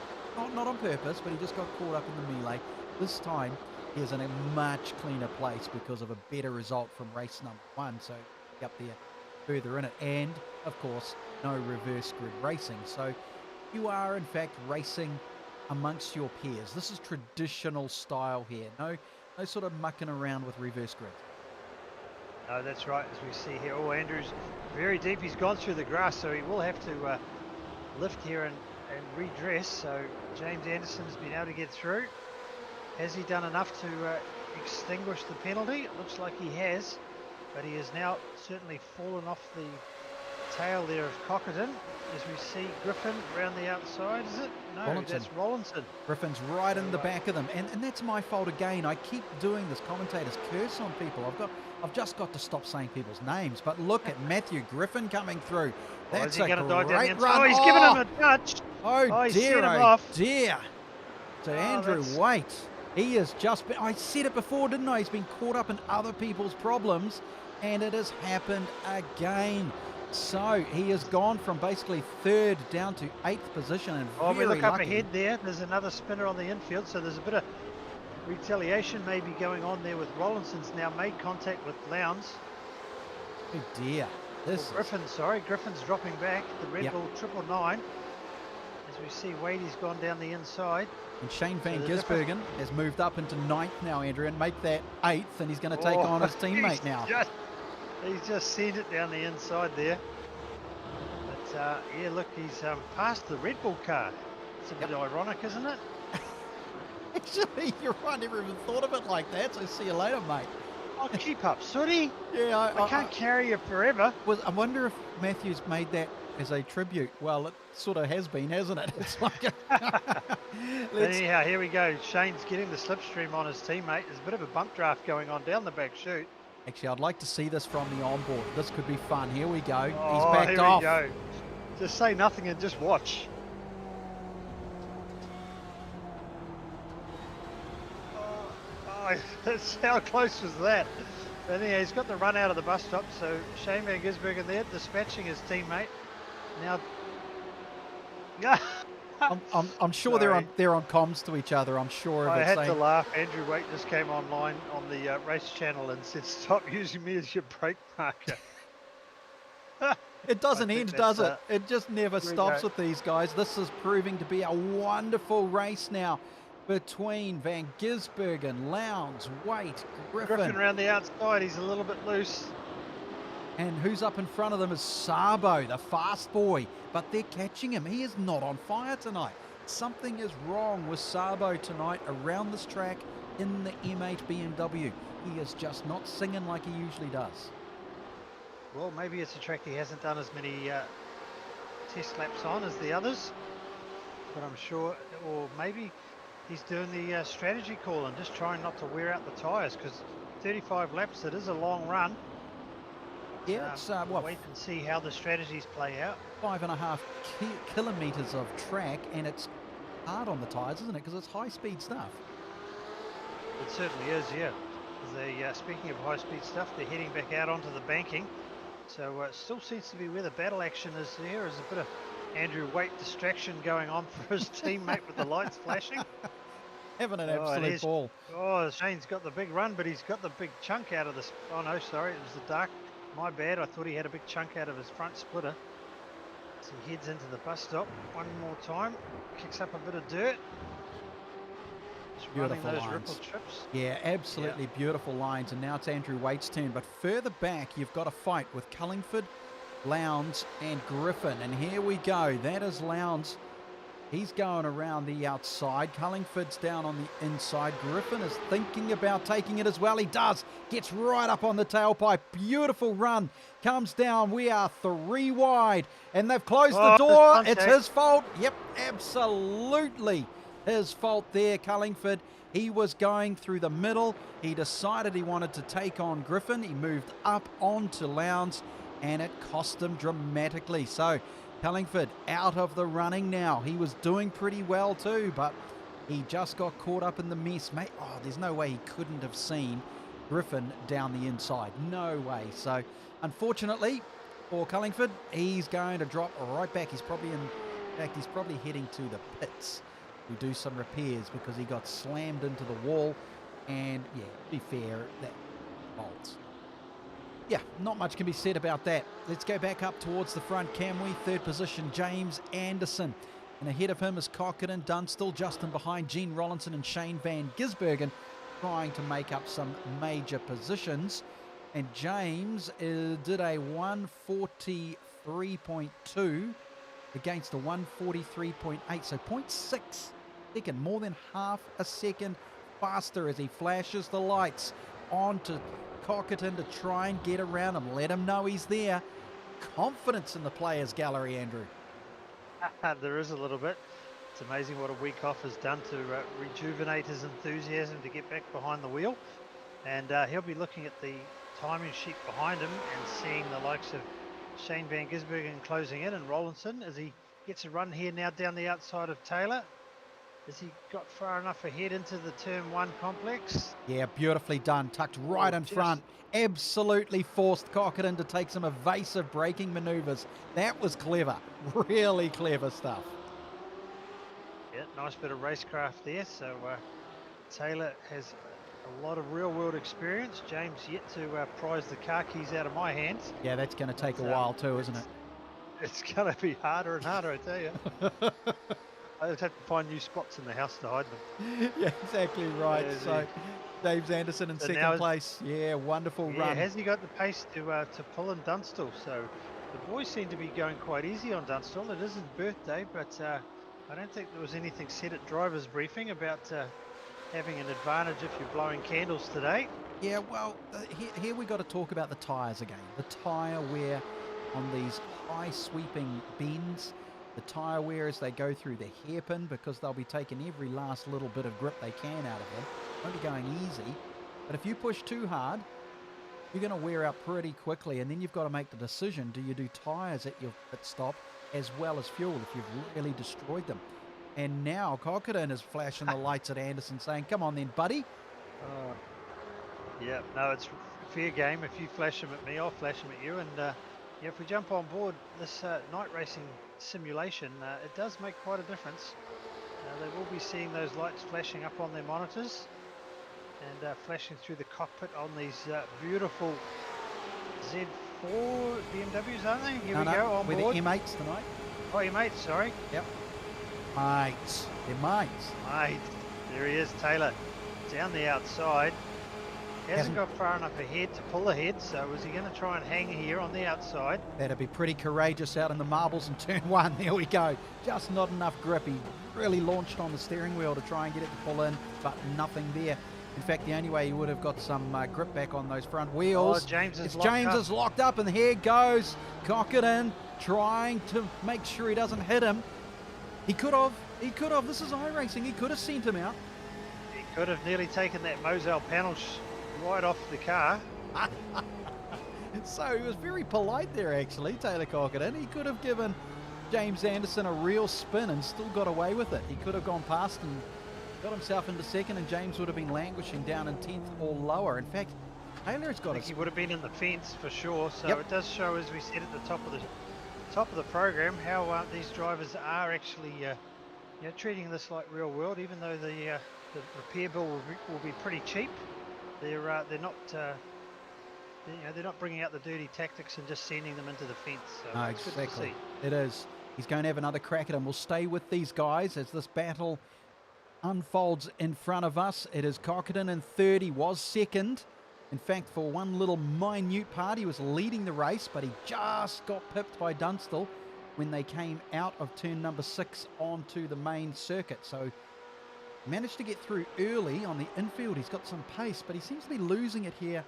Not on purpose, but he just got caught up in the melee. This time, he is in a much cleaner place because of a better result from race number 1. So up there further in it. And, of course, no reverse grid racing. So you are, in fact, racing amongst your peers. This is traditional style here. No sort of mucking around with reverse grid. No, that's right, as we see here. Oh, Andrew's very deep. He's gone through the grass, so he will have to lift here and redress. So James Anderson's been able to get through. Has he done enough to extinguish the penalty? It looks like he has, but he has now certainly fallen off the tail there of Conkerton, as we see Griffin around the outside. Is it? No, Rollinson. That's Rollinson. Griffin's right in the back of them, and that's my fault again. I keep doing this commentator's curse on people. I've just got to stop saying people's names. But look at Matthew Griffin coming through. That's a great run. Oh, he's given him a touch. Oh dear. So Andrew Waite, he has just been, I said it before, didn't I? He's been caught up in other people's problems, and it has happened again. So he has gone from basically third down to 8th position, and Oh, we very look up lucky. ahead there. There's another spinner on the infield, so there's a bit of retaliation maybe going on there with Rollinson's now made contact with Lowndes. Oh dear. This Or Griffin, sorry. Griffin's dropping back. The Red Yep. Bull 999. As we see, Wadey's gone down the inside. And Shane Van the Gisbergen has moved up into 9th now, Andrew, and make that 8th, and he's going to take on his teammate now. He's just sent it down the inside there. But yeah, look, he's passed the Red Bull car. It's a bit ironic, isn't it? Actually, you're right. Never even thought of it like that. So see you later, mate. Oh, keep up, Sooty. Yeah, I can't carry you forever. I wonder if Matthew's made that as a tribute. Well, it sort of has been, hasn't it? It's like Anyhow, here we go. Shane's getting the slipstream on his teammate. There's a bit of a bump draft going on down the back chute. Actually, I'd like to see this from the onboard. This could be fun. Here we go. Oh, He's backed here off. we go. Just say nothing and just watch. Oh, how close was that? But anyhow, he's got the run out of the bus stop, so Shane Van Gisbergen there dispatching his teammate. Now, I'm sure they're on comms to each other. I'm sure of it. I had to laugh. Andrew Waite just came online on the race channel and said, "Stop using me as your brake marker." It doesn't end, does it? It just never stops go. with these guys. This is proving to be a wonderful race now between Van Gisbergen, Lowndes, Waite, Griffin around the outside. He's a little bit loose. And who's up in front of them is Sabo, the fast boy. But they're catching him. He is not on fire tonight. Something is wrong with Sabo tonight around this track in the M8 BMW. He is just not singing like he usually does. Well, maybe it's a track he hasn't done as many test laps on as the others. But I'm sure, or maybe he's doing the strategy call and just trying not to wear out the tyres, because 35 laps, it is a long run. Yeah, it's wait and see how the strategies play out. 5.5 kilometres of track, and it's hard on the tyres, isn't it? Because it's high-speed stuff. It certainly is, yeah. Speaking of high-speed stuff, they're heading back out onto the banking. So it still seems to be where the battle action is there. There's a bit of Andrew Waite distraction going on for his teammate with the lights flashing. Having an absolute ball. Oh, Shane's got the big run, but he's got the big chunk out of this. Oh, no, sorry, it was the dark. My bad, I thought he had a big chunk out of his front splitter. So he heads into the bus stop one more time, kicks up a bit of dirt. Just Beautiful running those lines. ripple trips. Yeah, absolutely beautiful lines. And now it's Andrew Waite's turn. But further back, you've got a fight with Cullingford, Lowndes and Griffin. And here we go. That is Lowndes. He's going around the outside. Cullingford's down on the inside. Griffin is thinking about taking it as well. He does. Gets right up on the tailpipe. Beautiful run. Comes down. We are 3 wide. And they've closed the door. It's his fault. Yep, absolutely his fault there, Cullingford. He was going through the middle. He decided he wanted to take on Griffin. He moved up onto Lowndes, and it cost him dramatically. So Cullingford out of the running now. He was doing pretty well too, but he just got caught up in the mess. Mate, oh, there's no way he couldn't have seen Griffin down the inside. No way. So unfortunately for Cullingford, he's going to drop right back. He's probably heading to the pits to do some repairs because he got slammed into the wall. And yeah, to be fair, that bolts. Yeah, not much can be said about that. Let's go back up towards the front, can we? Third position, James Anderson. And ahead of him is Cochran, Dunstall, Justin behind Gene Rollinson and Shane Van Gisbergen, trying to make up some major positions. And James did a 143.2 against a 143.8, so 0.6 second, more than half a second faster as he flashes the lights onto Cockerton to try and get around him, let him know he's there. Confidence in the players gallery, Andrew. There is a little bit. It's amazing what a week off has done to rejuvenate his enthusiasm to get back behind the wheel. And he'll be looking at the timing sheet behind him and seeing the likes of Shane Van Gisbergen closing in and Rollinson as he gets a run here now down the outside of Taylor. Has he got far enough ahead into the turn 1 complex? Yeah, beautifully done. Tucked right in front. Absolutely forced Cockett to take some evasive braking manoeuvres. That was clever. Really clever stuff. Yeah, nice bit of racecraft there. So Taylor has a lot of real-world experience. James yet to prize the car keys out of my hands. Yeah, that's going to take a while too, isn't it? It's going to be harder and harder, I tell you. I just have to find new spots in the house to hide them. Yeah, exactly right. So James Anderson in second place. Yeah, wonderful run. Yeah, has he got the pace to pull in Dunstall? So the boys seem to be going quite easy on Dunstall. It is his birthday, but I don't think there was anything said at driver's briefing about having an advantage if you're blowing candles today. Yeah, well, here we got to talk about the tyres again. The tyre wear on these high sweeping bends. The tyre wear as they go through the hairpin, because they'll be taking every last little bit of grip they can out of them. Won't be going easy. But if you push too hard, you're going to wear out pretty quickly, and then you've got to make the decision, do you do tyres at your pit stop as well as fuel if you've really destroyed them? And now Cockett is flashing the lights at Anderson saying, come on then, buddy. Yeah, no, it's fair game. If you flash them at me, I'll flash them at you. And yeah, if we jump on board this night racing simulation, it does make quite a difference. They will be seeing those lights flashing up on their monitors and flashing through the cockpit on these beautiful Z4 BMWs, aren't they? Here we go, on board. We're the M8s tonight. Oh, your mates, sorry. Yep. Mates. They're mates. Mate, there he is, Taylor. Down the outside. He hasn't got far enough ahead to pull ahead, so is he going to try and hang here on the outside? That'd be pretty courageous out in the marbles in turn 1. There we go. Just not enough grip. He really launched on the steering wheel to try and get it to pull in, but nothing there. In fact, the only way he would have got some grip back on those front wheels. Oh, James is locked up, and here goes Cockett trying to make sure he doesn't hit him. He could have. This is iRacing. He could have sent him out. He could have nearly taken that Moselle panel right off the car. So he was very polite there, actually, Taylor Cockett. He could have given James Anderson a real spin and still got away with it. He could have gone past and got himself into second, and James would have been languishing down in 10th or lower. In fact, Taylor has got he would have been in the fence for sure. So Yep. It does show, as we said at the top of the program, how these drivers are actually treating this like real world. Even though the repair bill will be pretty cheap, they're not they're not bringing out the dirty tactics and just sending them into the fence. So No, it's good to see. It is. He's going to have another crack at him. We'll stay with these guys as this battle unfolds in front of us. It is Cockett in third. He was second. In fact, for one little minute part, he was leading the race, but he just got pipped by Dunstall when they came out of turn number 6 onto the main circuit. So managed to get through early on the infield. He's got some pace, but he seems to be losing it here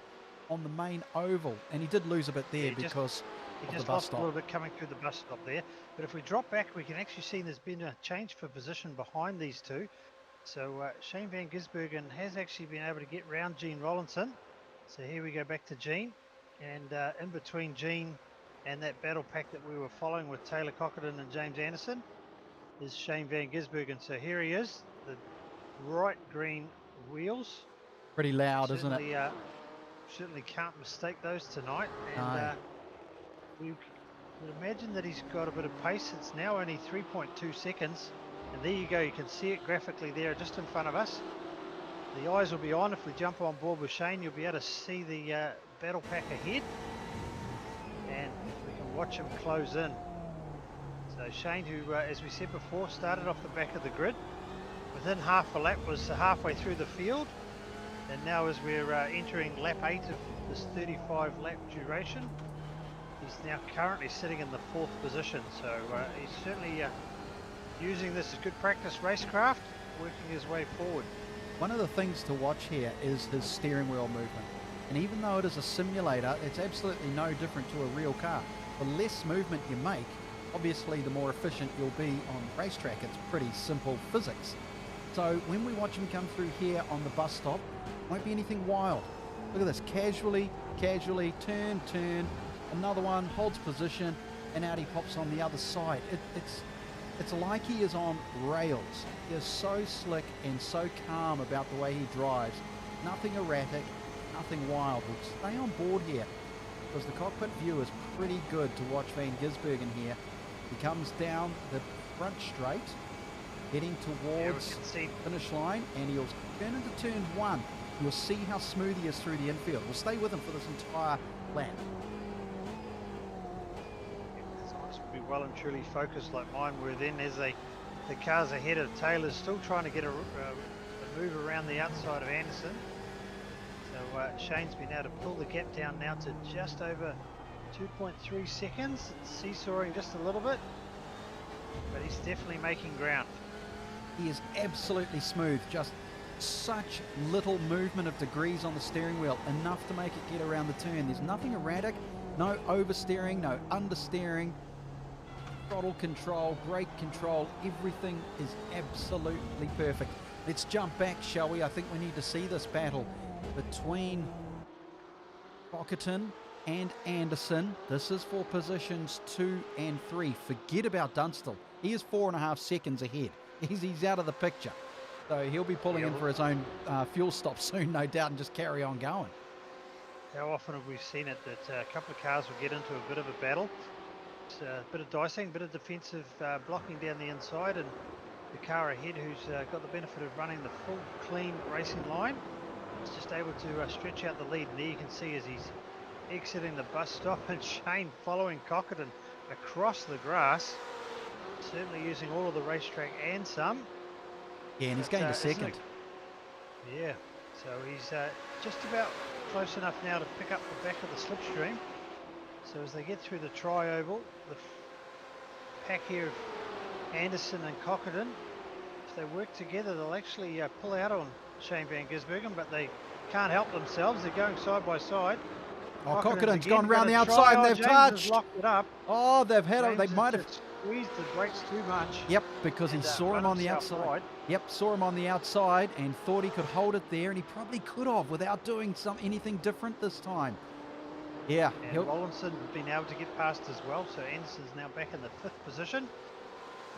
on the main oval. And he did lose a bit there because he of just the bus lost stop. a little bit coming through the bus stop there. But if we drop back, we can actually see there's been a change for position behind these two. So Shane van Gisbergen has actually been able to get round Gene Rollinson. So here we go back to Gene, and in between Gene and that battle pack that we were following with Taylor Cockett and James Anderson is Shane van Gisbergen. So here he is, the bright green wheels. Pretty loud, isn't it? Certainly can't mistake those tonight. And No. we would imagine that he's got a bit of pace. It's now only 3.2 seconds. And there you go, you can see it graphically there just in front of us. The eyes will be on. If we jump on board with Shane, you'll be able to see the battle pack ahead. And we can watch him close in. So Shane, who, as we said before, started off the back of the grid. Within half a lap was halfway through the field. And now as we're entering lap 8 of this 35 lap duration, he's now currently sitting in the 4th position. So he's certainly using this as good practice racecraft, working his way forward. One of the things to watch here is his steering wheel movement. And even though it is a simulator, it's absolutely no different to a real car. The less movement you make, obviously the more efficient you'll be on the racetrack. It's pretty simple physics. So when we watch him come through here on the bus stop, won't be anything wild. Look at this, casually, turn, another one, holds position, and out he pops on the other side. It's like he is on rails. He is so slick and so calm about the way he drives. Nothing erratic, nothing wild. We'll stay on board here because the cockpit view is pretty good to watch Van Gisbergen here. He comes down the front straight, heading towards finish line, and he'll turn into turn 1. You'll see how smooth he is through the infield. We'll stay with him for this entire lap. Be well and truly focused like mine were then, as the cars ahead of Taylor's still trying to get a move around the outside of Anderson. So Shane's been able to pull the gap down now to just over 2.3 seconds. It's seesawing just a little bit, but he's definitely making ground. He is absolutely smooth, just such little movement of degrees on the steering wheel, enough to make it get around the turn. There's nothing erratic, no oversteering, no understeering. Throttle control, brake control, everything is absolutely perfect. Let's jump back, shall we? I think we need to see this battle between Cockerton and Anderson. This is for positions 2 and 3. Forget about Dunstall. He is 4.5 seconds ahead. He's out of the picture. So he'll be pulling in for his own fuel stop soon, no doubt, and just carry on going. How often have we seen it that a couple of cars will get into a bit of a battle? It's a bit of dicing, a bit of defensive blocking down the inside, and the car ahead, who's got the benefit of running the full clean racing line, is just able to stretch out the lead. And there you can see as he's exiting the bus stop, and Shane following Cockerton across the grass, certainly using all of the racetrack and some. Yeah, and he's gained a second. Yeah, so he's just about close enough now to pick up the back of the slipstream. So as they get through the tri-oval, the pack here of Anderson and Cockerton, if they work together, they'll actually pull out on Shane Van Gisbergen, but they can't help themselves. They're going side by side. Oh, Cockerton's gone round the outside and they've touched. Locked it up. Oh, they've had they might have squeezed the brakes too much. Yep, because he saw him on the outside. Wide. Yep, saw him on the outside and thought he could hold it there, and he probably could have without doing anything different this time. Yeah. And Rollinson been able to get past as well, so Anderson's now back in the 5th position.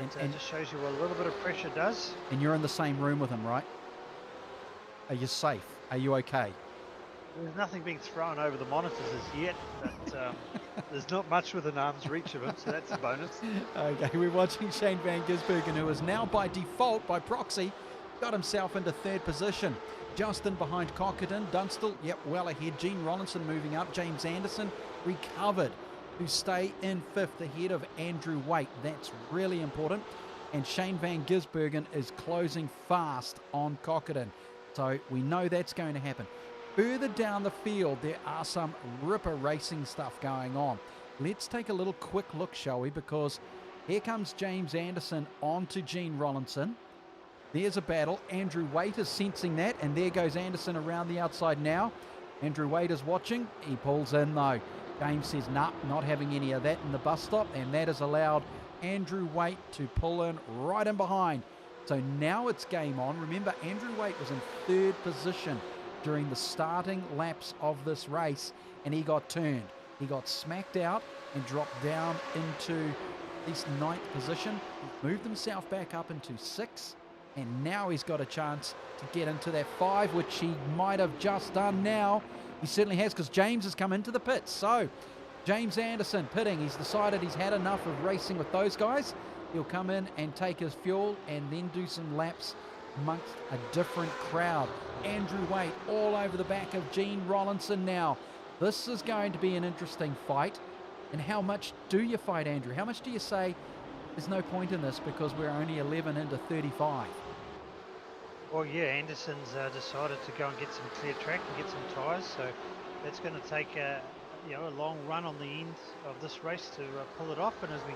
And it just shows you what a little bit of pressure does. And you're in the same room with him, right? Are you safe? Are you okay? There's nothing being thrown over the monitors as yet, but there's not much within arm's reach of him, so that's a bonus. Okay, we're watching Shane Van Gisbergen, who is now by default, by proxy, got himself into 3rd position. Justin behind Cockerton, Dunstall, yep, well ahead. Gene Rollinson moving up. James Anderson recovered to stay in 5th ahead of Andrew Waite. That's really important. And Shane Van Gisbergen is closing fast on Cockerton. So we know that's going to happen. Further down the field, there are some ripper racing stuff going on. Let's take a little quick look, shall we? Because here comes James Anderson onto Gene Rollinson. There's a battle. Andrew Waite is sensing that, and there goes Anderson around the outside now. Andrew Waite is watching. He pulls in, though. James says, nah, not having any of that in the bus stop, and that has allowed Andrew Waite to pull in right in behind. So now it's game on. Remember, Andrew Waite was in 3rd position during the starting laps of this race, and he got turned. He got smacked out and dropped down into at least 9th position. He moved himself back up into 6th. And now he's got a chance to get into that 5, which he might have just done now. He certainly has, because James has come into the pits. So James Anderson pitting. He's decided he's had enough of racing with those guys. He'll come in and take his fuel and then do some laps amongst a different crowd. Andrew Waite all over the back of Gene Rollinson now. This is going to be an interesting fight. And how much do you fight, Andrew? How much do you say there's no point in this because we're only 11 into 35? Well, yeah, Anderson's decided to go and get some clear track and get some tyres, so that's going to take a long run on the end of this race to pull it off. And as we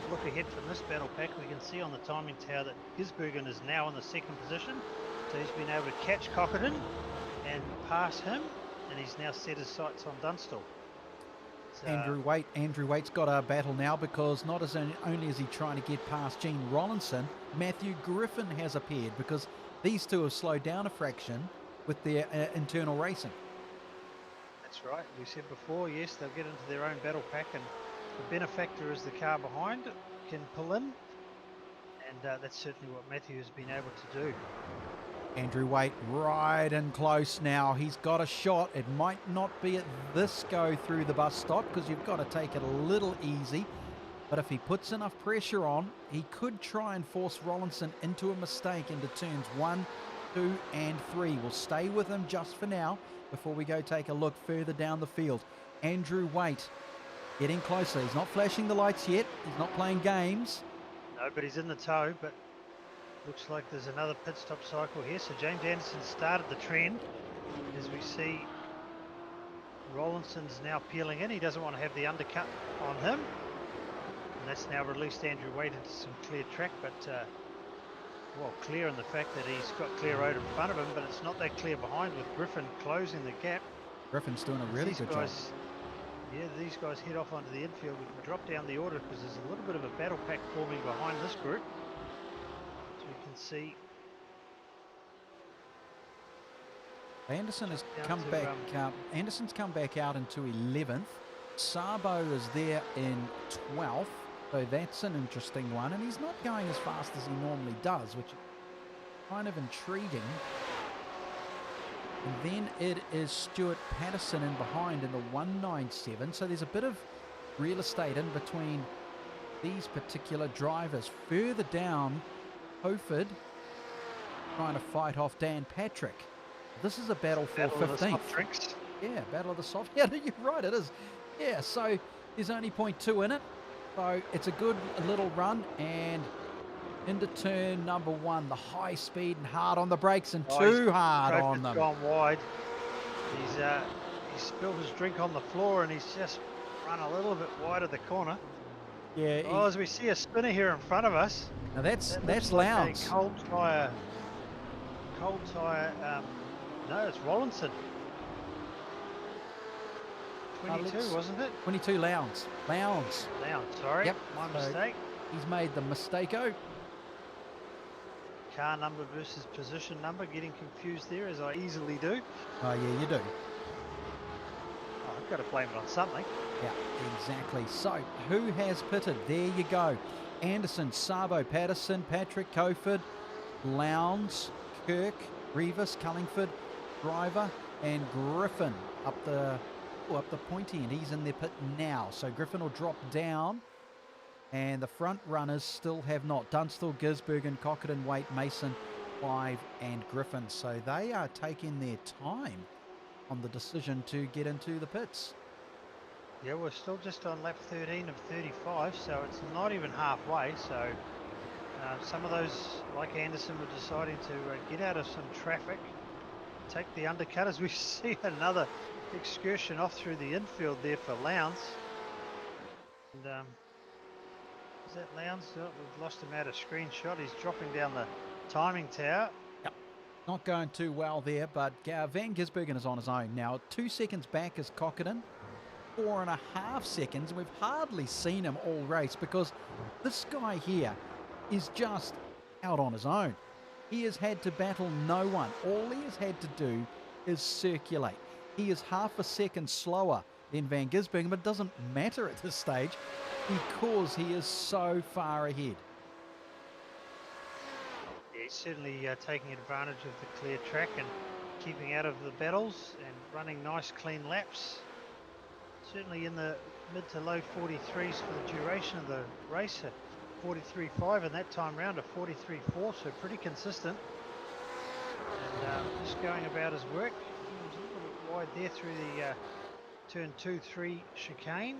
look ahead from this battle pack, we can see on the timing tower that Gisbergen is now in the 2nd position, so he's been able to catch Cockerton and pass him, and he's now set his sights on Dunstall. So Andrew Waite's got a battle now, because not as only is he trying to get past Gene Rollinson, Matthew Griffin has appeared, because these two have slowed down a fraction with their internal racing. That's right. We said before, yes, they'll get into their own battle pack, and the benefactor is the car behind, can pull in And that's certainly what Matthew has been able to do. Andrew Waite right in close now. He's got a shot. It might not be at this go through the bus stop because you've got to take it a little easy. But if he puts enough pressure on, he could try and force Rollinson into a mistake into turns 1, 2 and 3. We'll stay with him just for now before we go take a look further down the field. Andrew Waite getting closer. He's not flashing the lights yet. He's not playing games. No, but he's in the tow, but looks like there's another pit stop cycle here. So James Anderson started the trend. As we see, Rollinson's now peeling in. He doesn't want to have the undercut on him. And that's now released Andrew Waite into some clear track, but well, clear in the fact that he's got clear road in front of him, but it's not that clear behind with Griffin closing the gap. Griffin's doing a really good job. Yeah, these guys head off onto the infield. We can drop down the order because there's a little bit of a battle pack forming behind this group. So we can see Anderson has come back. Anderson's come back out into 11th. Sabo is there in 12th. So that's an interesting one. And he's not going as fast as he normally does, which is kind of intriguing. And then it is Stuart Patterson in behind in the 197. So there's a bit of real estate in between these particular drivers. Further down, Hoford trying to fight off Dan Patrick. This is a battle for 15th. Yeah, battle of the soft. Yeah, you're right, it is. Yeah, so there's only 0.2 in it. So it's a good little run, and into turn number 1, the high speed and hard on the brakes and too hard on them. Gone wide. He's spilled his drink on the floor and he's just run a little bit wide of the corner. Yeah. Oh, as we see a spinner here in front of us. Now that's Lowndes. Cold tyre. No, it's Rollinson. 22, wasn't it? 22 Lowndes. Lowndes, sorry. Yep. My mistake. He's made the mistake-o. Car number versus position number, getting confused there as I easily do. Oh, yeah, you do. Oh, I've got to blame it on something. Yeah, exactly. So, who has pitted? There you go. Anderson, Sabo, Patterson, Patrick, Coford, Lowndes, Kirk, Rivas, Cullingford, Driver, and Griffin up the pointy end. He's in their pit now. So Griffin will drop down. And the front runners still have not. Dunstall, Gisbergen, Cockett, Waite, Mason, Clive and Griffin. So they are taking their time on the decision to get into the pits. Yeah, we're still just on lap 13 of 35, so it's not even halfway. So some of those, like Anderson, were deciding to get out of some traffic, take the undercut, as we see another excursion off through the infield there for Lowndes. And is that Lowndes? Oh, we've lost him out of screenshot. He's dropping down the timing tower. Yep. Not going too well there, but Van Gisbergen is on his own now. 2 seconds back is Cockett. 4.5 seconds. We've hardly seen him all race because this guy here is just out on his own. He has had to battle no one. All he has had to do is circulate. He is half a second slower than Van Gisbergen, but it doesn't matter at this stage because he is so far ahead. Yeah, he's certainly taking advantage of the clear track and keeping out of the battles and running nice clean laps. Certainly in the mid to low 43s for the duration of the race, at 43.5 and that time round, a 43.4, so pretty consistent. And just going about his work. He was a little bit wide there through the turn 2-3 chicane.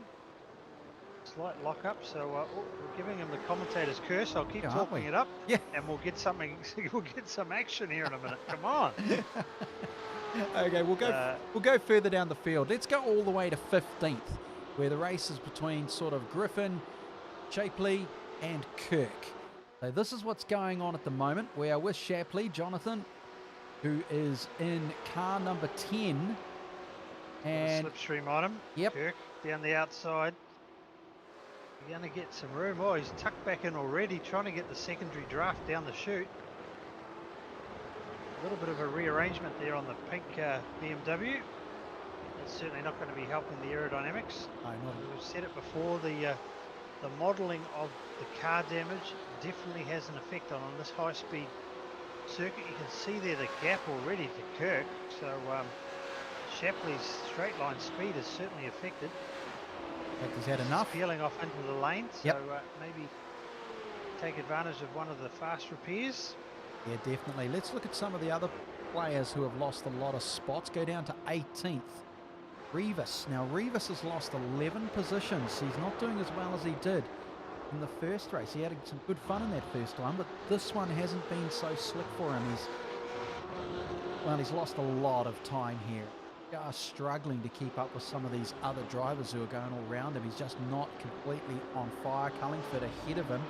Slight lock up, so we're giving him the commentator's curse. I'll keep talking it up, and we'll get something. We'll get some action here in a minute. Come on. Okay, we'll go further down the field. Let's go all the way to 15th, where the race is between sort of Griffin, Shapley, and Kirk. So this is what's going on at the moment. We are with Shapley, Jonathan, who is in car number 10, and slipstream on him. Yep. Kirk down the outside. You're going to get some room. Oh, he's tucked back in already, trying to get the secondary draft down the chute. A little bit of a rearrangement there on the pink BMW. It's certainly not going to be helping the aerodynamics. No, not We've said it before, the the modelling of the car damage definitely has an effect on this high-speed circuit. You can see there the gap already to Kirk, so Shapley's straight line speed is certainly affected. He's had enough. Peeling off into the lane, so yep. Maybe take advantage of one of the fast repairs. Yeah, definitely. Let's look at some of the other players who have lost a lot of spots. Go down to 18th. Rivas. Now, Rivas has lost 11 positions. He's not doing as well as he did in the first race. He had some good fun in that first one, but this one hasn't been so slick for him. He's lost a lot of time here. Just struggling to keep up with some of these other drivers who are going all around him. He's just not completely on fire. Cullingford ahead of him.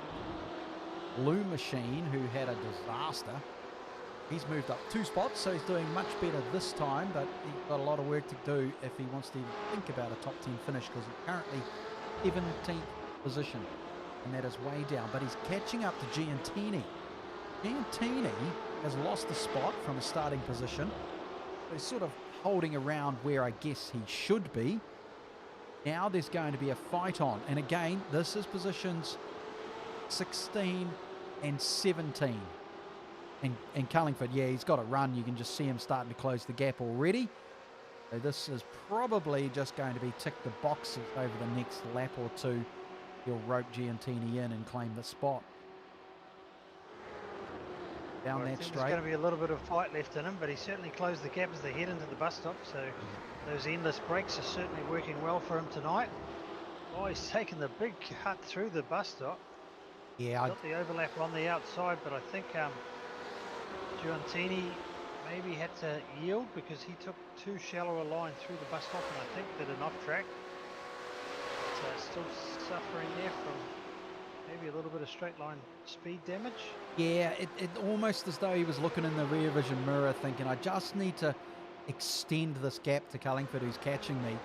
Blue Machine, who had a disaster, he's moved up 2 spots, so he's doing much better this time, but he's got a lot of work to do if he wants to even think about a top 10 finish, because he's currently 17th position, and that is way down. But he's catching up to Giantini. Giantini has lost a spot from a starting position. He's sort of holding around where I guess he should be. Now there's going to be a fight on, and again, this is positions 16 and 17. And Cullingford, yeah, he's got a run. You can just see him starting to close the gap already. So this is probably just going to be tick the boxes over the next lap or two. He'll rope Giantini in and claim the spot. Down that straight. There's going to be a little bit of fight left in him, but he certainly closed the gap as they head into the bus stop. So those endless brakes are certainly working well for him tonight. Oh, he's taken the big cut through the bus stop. Yeah, got the overlap on the outside, but I think Giantini maybe had to yield because he took too shallow a line through the bus stop, and I think did an off track. But, still suffering there from maybe a little bit of straight line speed damage. Yeah, it almost as though he was looking in the rear vision mirror thinking, I just need to extend this gap to Cullingford who's catching me,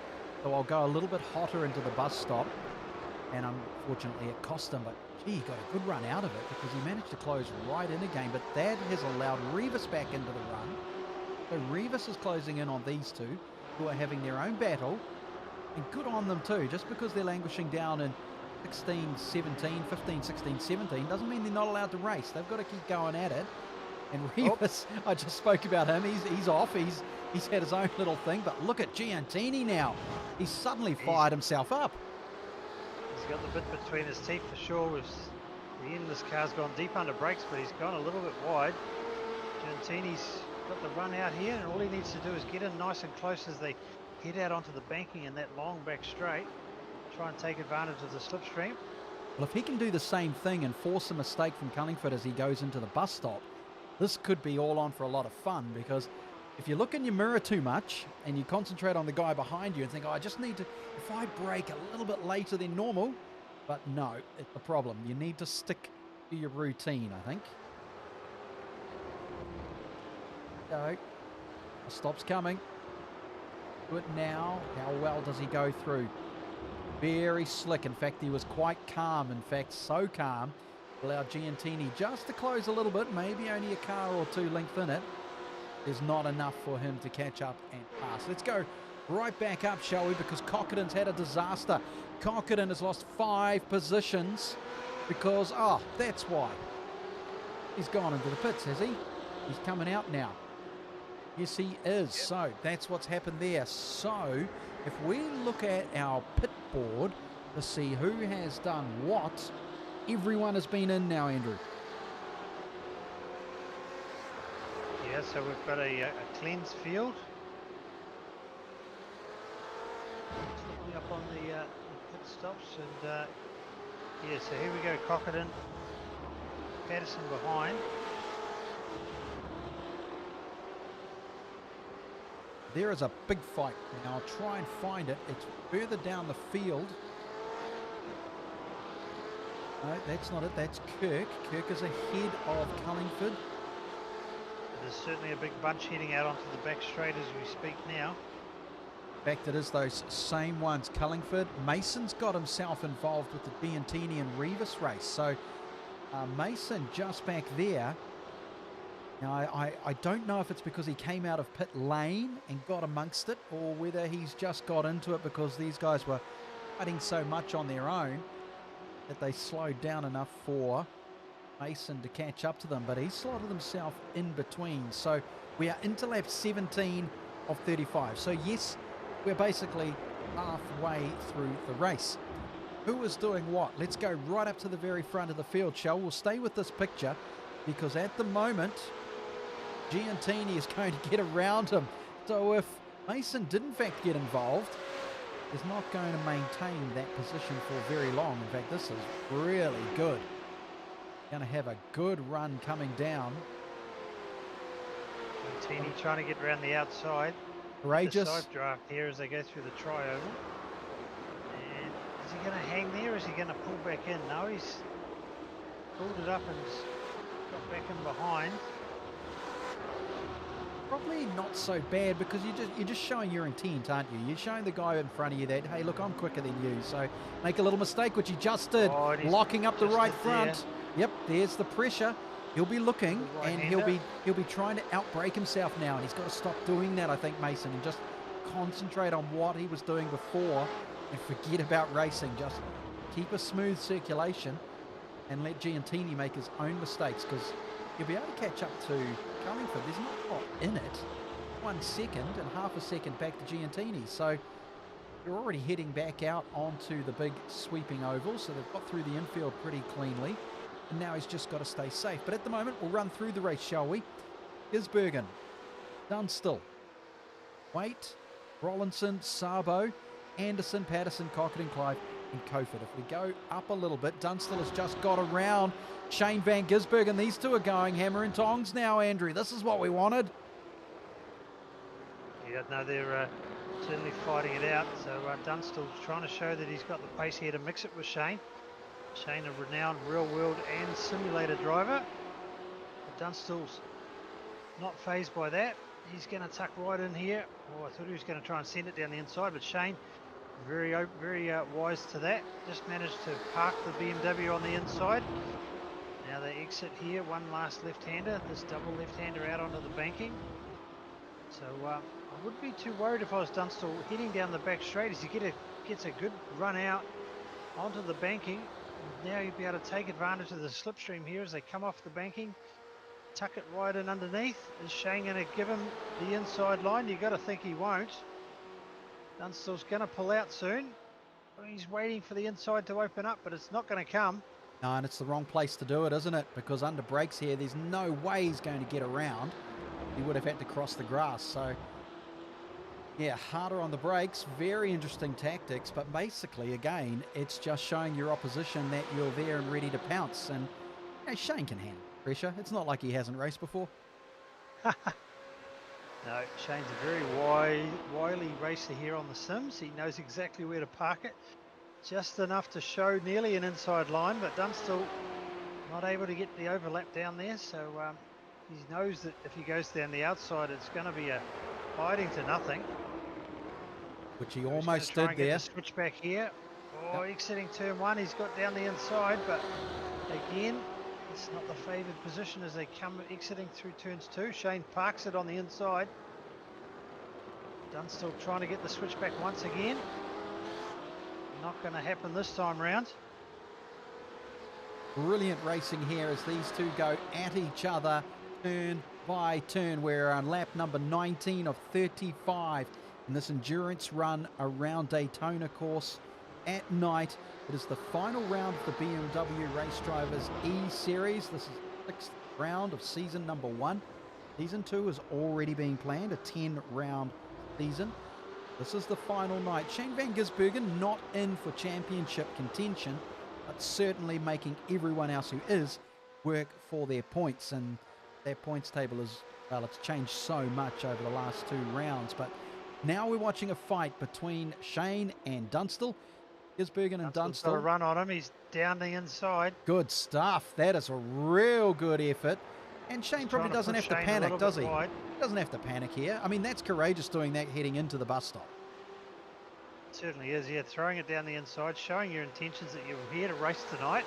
so I'll go a little bit hotter into the bus stop. And unfortunately it cost him, but gee, he got a good run out of it because he managed to close right in again. But that has allowed Rivas back into the run. So Rivas is closing in on these two who are having their own battle. And good on them too. Just because they're languishing down in 16, 17, 15, 16, 17 doesn't mean they're not allowed to race. They've got to keep going at it. And Rivas, I just spoke about him. He's off. He's had his own little thing. But look at Giantini now. He's suddenly fired himself up. He's got the bit between his teeth for sure. With the endless car's gone deep under brakes, but he's gone a little bit wide. Giantini's got the run out here, and all he needs to do is get in nice and close as they head out onto the banking in that long back straight. Try and take advantage of the slipstream. Well, if he can do the same thing and force a mistake from Cullingford as he goes into the bus stop, this could be all on for a lot of fun, because if you look in your mirror too much and you concentrate on the guy behind you and think, oh, I just need to, if I brake a little bit later than normal, but no, it's the problem. You need to stick to your routine, I think. Go. The stop's coming. Do it now. How well does he go through? Very slick. In fact, he was quite calm. In fact, so calm, allowed Giantini just to close a little bit, maybe only a car or two length in it. There's not enough for him to catch up and pass. Let's go right back up, shall we? Because Cockerton's had a disaster. Cockerton has lost 5 positions because, oh, that's why. He's gone into the pits, has he? He's coming out now. Yes, he is. Yep. So that's what's happened there. So if we look at our pit board to see who has done what, everyone has been in now, Andrew. Yeah, so we've got a cleansed field. Looking up on the pit stops, and yeah, so here we go, Cockerton, Patterson behind. There is a big fight. Now I'll try and find it. It's further down the field. No, that's not it. That's Kirk. Kirk is ahead of Cullingford. There's certainly a big bunch heading out onto the back straight as we speak now. In fact, it is those same ones. Cullingford. Mason's got himself involved with the Giantini and Rivas race. So Mason just back there. Now, I don't know if it's because he came out of pit lane and got amongst it, or whether he's just got into it because these guys were fighting so much on their own. that they slowed down enough for Mason to catch up to them, but he slotted himself in between. So we are into lap 17 of 35. So yes, we're basically halfway through the race. Who is doing what? Let's go right up to the very front of the field, shall we? We'll stay with this picture because at the moment, Giantini is going to get around him. So if Mason did in fact get involved, he's not going to maintain that position for very long. In fact, this is really good. Going to have a good run coming down. Giantini trying to get around the outside. Courageous. The side draft here as they go through the tri-oval. And is he going to hang there or is he going to pull back in? No, he's pulled it up and got back in behind. Probably not so bad because you're just showing your intent, aren't you? You're showing the guy in front of you that, hey, look, I'm quicker than you. So make a little mistake, which he just did, locking up the right front. Yep, there's the pressure. He'll be looking and he'll be trying to outbrake himself now, and he's got to stop doing that, I think, Mason, and just concentrate on what he was doing before and forget about racing. Just keep a smooth circulation and let Giantini make his own mistakes, because you'll be able to catch up to Cullingford. There's not a lot in it. 1 second and half a second back to Giantini. So you're already heading back out onto the big sweeping oval. So they've got through the infield pretty cleanly. And now he's just got to stay safe. But at the moment, we'll run through the race, shall we? Gisbergen, Dunstall, Waite, Rollinson, Sabo, Anderson, Patterson, Cockett and Clive, and Coфord. If we go up a little bit, Dunstall has just got around Shane van Gisbergen. These two are going hammer and tongs now, Andrew. This is what we wanted. Yeah, no, they're certainly fighting it out. So Dunstall's trying to show that he's got the pace here to mix it with Shane. Shane, a renowned real-world and simulator driver. But Dunstall's not phased by that. He's going to tuck right in here. Oh, I thought he was going to try and send it down the inside, but Shane, very wise to that. Just managed to park the BMW on the inside. Now they exit here, one last left-hander, this double left-hander out onto the banking. So I wouldn't be too worried if I was Dunstall heading down the back straight as he gets a good run out onto the banking. Now you'll be able to take advantage of the slipstream here as they come off the banking, tuck it right in underneath. Is Shane going to give him the inside line? You've got to think he won't. Dunstall's going to pull out soon. He's waiting for the inside to open up, but it's not going to come. No, and it's the wrong place to do it, isn't it? Because under brakes here, there's no way he's going to get around. He would have had to cross the grass. So, yeah, harder on the brakes. Very interesting tactics. But basically, again, it's just showing your opposition that you're there and ready to pounce. And you know, Shane can handle pressure. It's not like he hasn't raced before. No, Shane's a very wily racer here on the Sims. He knows exactly where to park it. Just enough to show nearly an inside line, but Dunstall not able to get the overlap down there. So he knows that if he goes down the outside, it's going to be a hiding to nothing. Which he almost did there. Switch back here. Oh, exiting turn one. He's got down the inside, but again, it's not the favoured position as they come exiting through turns two. Shane parks it on the inside. Dunstall trying to get the switch back once again. Not going to happen this time round. Brilliant racing here as these two go at each other turn by turn. We're on lap number 19 of 35 in this endurance run around Daytona course at night. It is the final round of the BMW Race Drivers E-Series. This is the 6th round of season number 1. Season 2 is already being planned, a 10-round season. This is the final night. Shane van Gisbergen not in for championship contention, but certainly making everyone else who is work for their points. And their points table is, well, it's changed so much over the last 2 rounds. But now we're watching a fight between Shane and Dunstall. Gisbergen and Dunstall. Got a run on him. He's down the inside. Good stuff. That is a real good effort. And Shane probably doesn't have to panic, does he? He doesn't have to panic here. I mean, that's courageous doing that heading into the bus stop. It certainly is, yeah. Throwing it down the inside, showing your intentions that you're here to race tonight.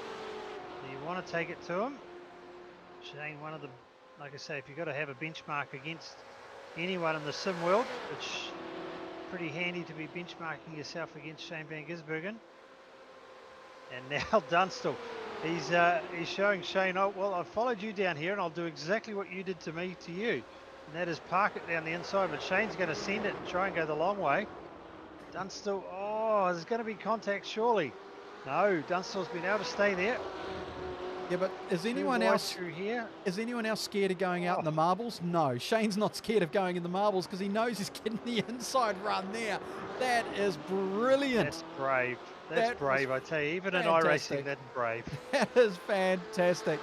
So you want to take it to him. Shane, one of the, like I say, if you've got to have a benchmark against anyone in the sim world, it's pretty handy to be benchmarking yourself against Shane van Gisbergen. And now Dunstall, he's showing Shane, oh, well, I've followed you down here and I'll do exactly what you did to me to you. And that is park it down the inside, but Shane's going to send it and try and go the long way. Dunstall, oh, there's going to be contact surely. No, Dunstall's been able to stay there. Yeah, but is anyone else through here? Is anyone else scared of going out in the marbles? No, Shane's not scared of going in the marbles because he knows he's getting the inside run there. That is brilliant. That's brave. That's brave, I tell you. Even in iRacing, that's brave. That is fantastic.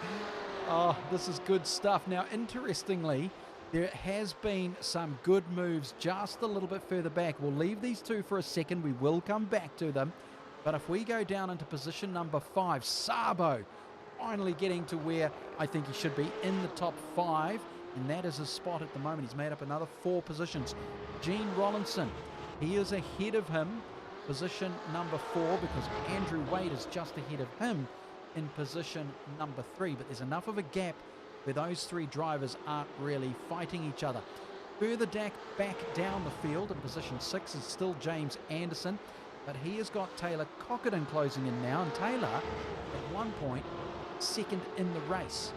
Oh, this is good stuff. Now, interestingly, there has been some good moves just a little bit further back. We'll leave these two for a second. We will come back to them. But if we go down into position number 5, Sabo finally getting to where I think he should be in the top 5. And that is his spot at the moment. He's made up another 4 positions. Gene Rollinson, he is ahead of him. Position number 4 because Andrew Wade is just ahead of him in position number 3. But there's enough of a gap where those 3 drivers aren't really fighting each other. Further back down the field in position 6 is still James Anderson, but he has got Taylor Cockerton closing in now, and Taylor at one point second in the race,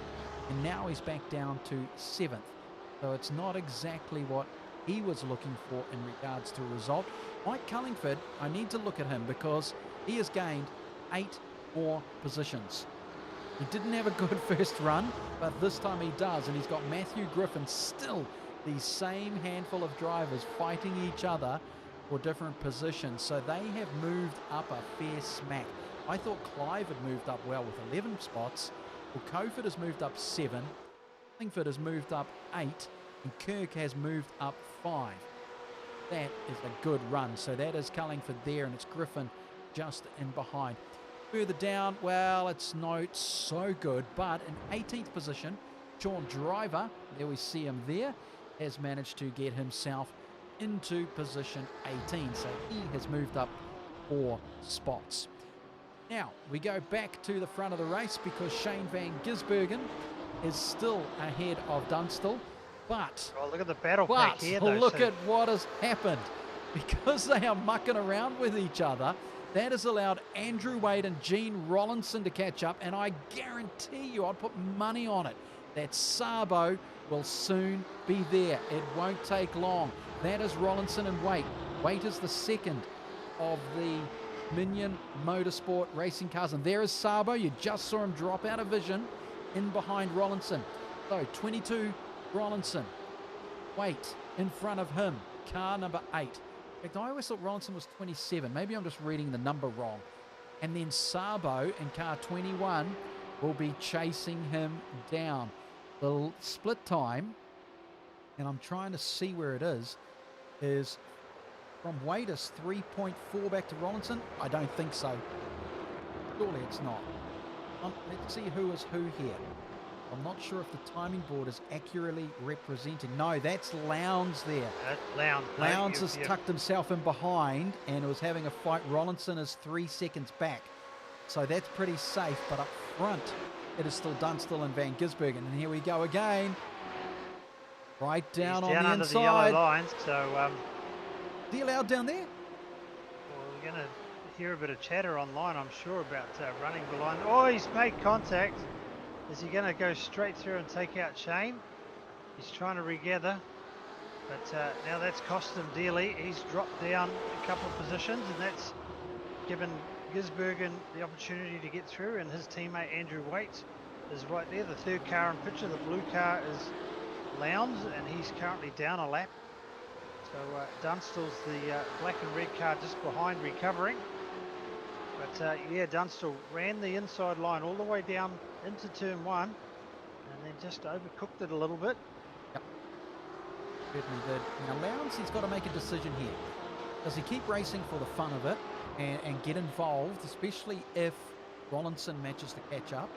and now he's back down to 7th. So it's not exactly what he was looking for in regards to a result. Mike Cullingford, I need to look at him because he has gained 8 more positions. He didn't have a good first run, but this time he does, and he's got Matthew Griffin, still the same handful of drivers fighting each other for different positions. So they have moved up a fair smack. I thought Clive had moved up well with 11 spots. Well, Coford has moved up 7, Cullingford has moved up 8, and Kirk has moved up 5. That is a good run. So that is Cullingford there, and it's Griffin just in behind. Further down, well, it's not so good, but in 18th position, Sean Driver, there we see him there, has managed to get himself into position 18. So he has moved up 4 spots. Now, we go back to the front of the race because Shane Van Gisbergen is still ahead of Dunstall. But, look at the battle pack here, though. Look at what has happened. Because they are mucking around with each other, that has allowed Andrew Wade and Gene Rollinson to catch up, and I guarantee you, I'd put money on it, that Sabo will soon be there. It won't take long. That is Rollinson and Wade. Wade is the second of the Minion Motorsport racing cars, and there is Sabo. You just saw him drop out of vision in behind Rollinson. So 22 Rollinson, Wade in front of him, car number 8. In fact, I always thought Rollinson was 27. Maybe I'm just reading the number wrong. And then Sabo in car 21 will be chasing him down. The split time, and I'm trying to see where it is from Wade is 3.4 back to Rollinson. I don't think so. Surely it's not. Let's see who is who here. I'm not sure if the timing board is accurately representing. No, that's Lowndes there. Lowndes has tucked himself in behind and was having a fight. Rollinson is 3 seconds back. So that's pretty safe, but up front, it is still Dunstall and Van Gisbergen. And here we go again. Right down on the inside. Under the yellow lines, so... Is he allowed down there? Well, we're going to hear a bit of chatter online, I'm sure, about running the line. Oh, he's made contact. Is he going to go straight through and take out Shane? He's trying to regather, but now that's cost him dearly. He's dropped down a couple of positions, and that's given Gisbergen the opportunity to get through, and his teammate Andrew Waite is right there. The third car in picture, the blue car, is Lowndes, and he's currently down a lap. So Dunstall's the black and red car just behind, recovering. But yeah, Dunstall ran the inside line all the way down into turn 1, and then just overcooked it a little bit. Yep, certainly did. Now Lowndes, he's got to make a decision here. Does he keep racing for the fun of it and get involved, especially if Rollinson manages to catch up,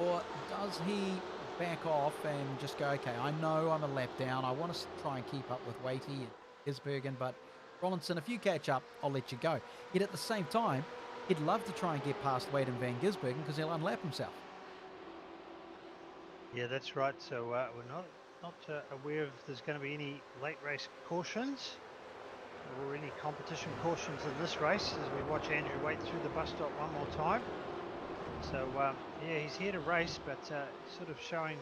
or does he back off and just go, okay, I know I'm a lap down, I want to try and keep up with Waity and Gisbergen, but Rollinson, if you catch up, I'll let you go. Yet at the same time, he'd love to try and get past Wade and Van Gisbergen because he'll unlap himself. Yeah, that's right. So we're not aware if there's going to be any late race cautions. or any competition cautions in this race as we watch Andrew Waite through the bus stop one more time. So yeah, he's here to race, but sort of showing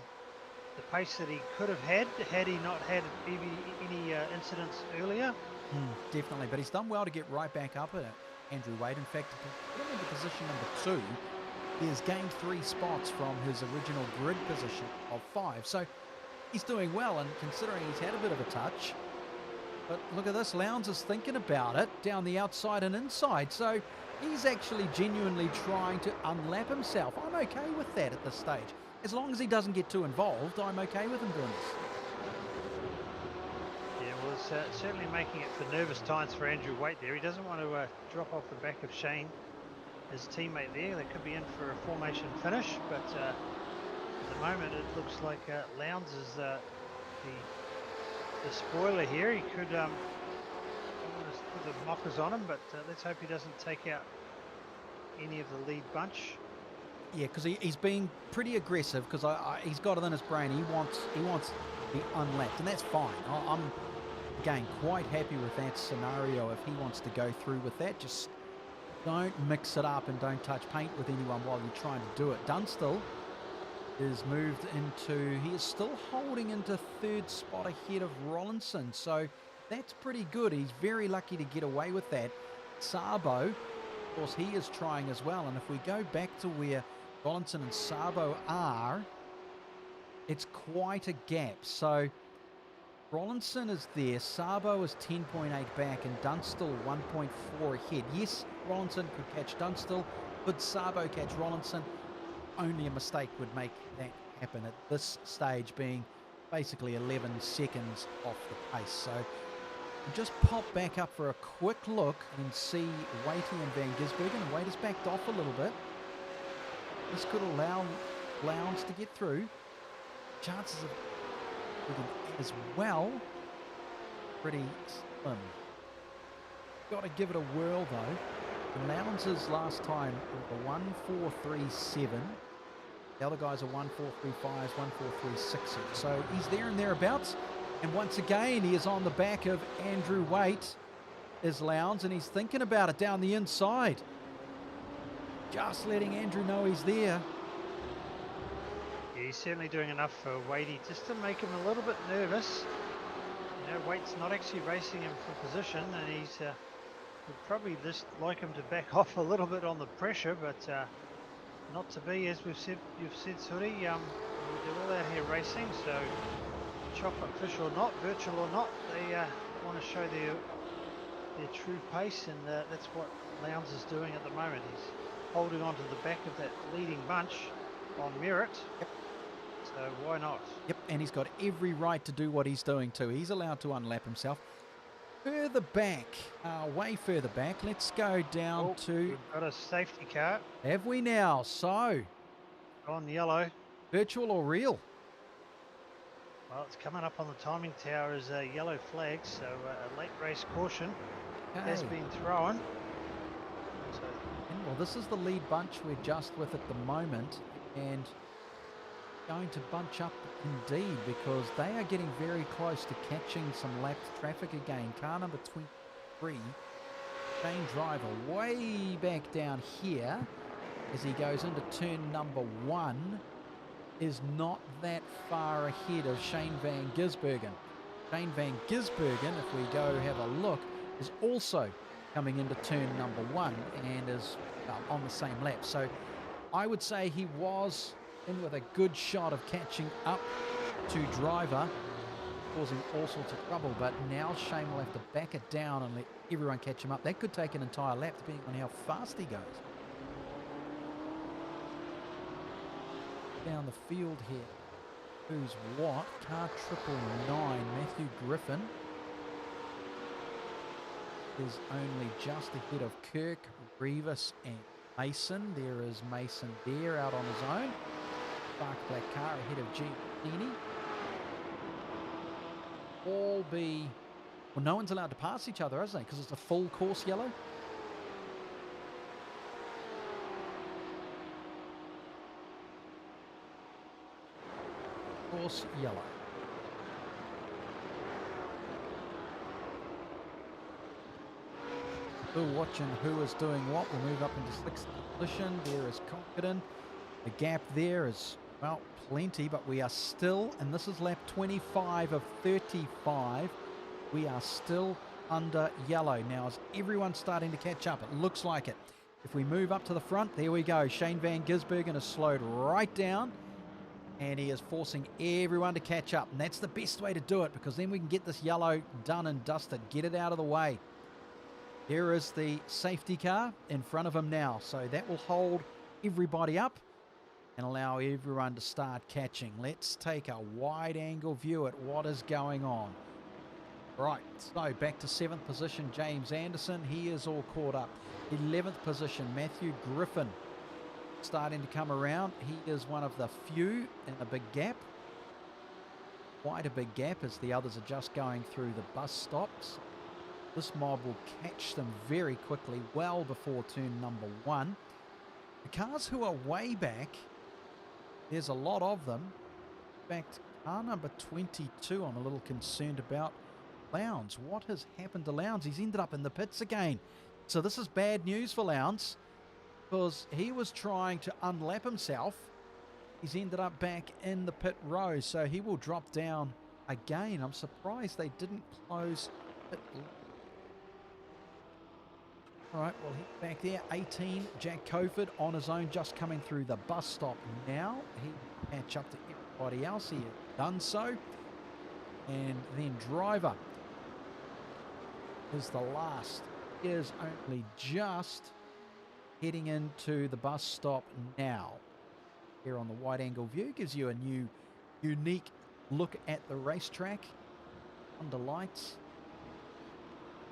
the pace that he could have had he not had any incidents earlier. Definitely, but he's done well to get right back up at it, Andrew Waite. In fact, to put him into position number 2, he has gained 3 spots from his original grid position of 5. So he's doing well, and considering he's had a bit of a touch. But look at this, Lowndes is thinking about it down the outside and inside. So he's actually genuinely trying to unlap himself. I'm okay with that at this stage. As long as he doesn't get too involved, I'm okay with him doing this. Yeah, well, it's certainly making it for nervous times for Andrew Waite there. He doesn't want to drop off the back of Shane, his teammate there. They could be in for a formation finish, but at the moment it looks like Lowndes is the spoiler here. He could put the mockers on him, but let's hope he doesn't take out any of the lead bunch. Yeah, because he's being pretty aggressive, because he's got it in his brain. He wants to be unlapped, and that's fine. I'm, again, quite happy with that scenario. If he wants to go through with that, just don't mix it up and don't touch paint with anyone while you're trying to do it. Dunstall is moved into, he is still holding into 3rd spot ahead of Rollinson, so that's pretty good. He's very lucky to get away with that. Sabo, of course, he is trying as well, and if we go back to where Rollinson and Sabo are, it's quite a gap. So Rollinson is there, Sabo is 10.8 back, and Dunstall 1.4 ahead. Yes, Rollinson could catch Dunstall, could Sabo catch Rollinson? Only a mistake would make that happen at this stage, being basically 11 seconds off the pace. So we'll just pop back up for a quick look and see Waite and Van Gisbergen. And Waite has backed off a little bit. This could allow Lowndes to get through. Chances of as well, pretty slim. Got to give it a whirl though. And Lowndes' last time was a 1:4.37. The other guys are 1:4.35s, 1:4.36s. So he's there and thereabouts. And once again, he is on the back of Andrew Waite, is Lowndes, and he's thinking about it down the inside. Just letting Andrew know he's there. Yeah, he's certainly doing enough for Waite just to make him a little bit nervous. You know, Waite's not actually racing him for position, and he's would probably just like him to back off a little bit on the pressure, but not to be, as you've said, Suri. They're all out here racing, so chocolate fish or not, virtual or not, they want to show their true pace, and that's what Lowndes is doing at the moment. He's holding on to the back of that leading bunch on merit. Yep. So why not? Yep, and he's got every right to do what he's doing too. He's allowed to unlap himself. Further back, way further back, let's go down to... We've got a safety car. Have we now? So... On yellow. Virtual or real? Well, it's coming up on the timing tower as a yellow flag, so a late race caution has been thrown. So, well, this is the lead bunch we're just with at the moment, and going to bunch up indeed, because they are getting very close to catching some lapped traffic again. Car number 23, Shane Driver, way back down here as he goes into turn number 1, is not that far ahead of Shane Van Gisbergen. Shane Van Gisbergen, if we go have a look, is also coming into turn number 1 and is on the same lap. So I would say he was in with a good shot of catching up to Driver, causing all sorts of trouble, but now Shane will have to back it down and let everyone catch him up. That could take an entire lap depending on how fast he goes. Down the field here, who's what? Car 999, Matthew Griffin is only just ahead of Kirk, Rivas and Mason. There is Mason there out on his own. Dark black car ahead of Gini. All be... Well, no one's allowed to pass each other, is they? Because it's a full course yellow. Course yellow. Still watching who is doing what. We'll move up into 6th position. There is Cochran. The gap there is, well, plenty, but we are still, and this is lap 25 of 35, we are still under yellow. Now, is everyone starting to catch up? It looks like it. If we move up to the front, there we go. Shane van Gisbergen has slowed right down, and he is forcing everyone to catch up. And that's the best way to do it, because then we can get this yellow done and dusted. Get it out of the way. Here is the safety car in front of him now. So that will hold everybody up and allow everyone to start catching. Let's take a wide angle view at what is going on. Right, so back to 7th position, James Anderson. He is all caught up. 11th position, Matthew Griffin, starting to come around. He is one of the few in a big gap. Quite a big gap as the others are just going through the bus stops. This mob will catch them very quickly, well before turn number 1. The cars who are way back, there's a lot of them. In fact, car number 22 I'm a little concerned about. Lowndes. What has happened to Lowndes? He's ended up in the pits again. So this is bad news for Lowndes, because he was trying to unlap himself. He's ended up back in the pit row, so he will drop down again. I'm surprised they didn't close pit. All right, well, he's back there. 18, Jack Coford on his own, just coming through the bus stop now. He can catch up to everybody else. He has done so. And then Driver is the last. He is only just heading into the bus stop now. Here on the wide angle view gives you a new, unique look at the racetrack. Under lights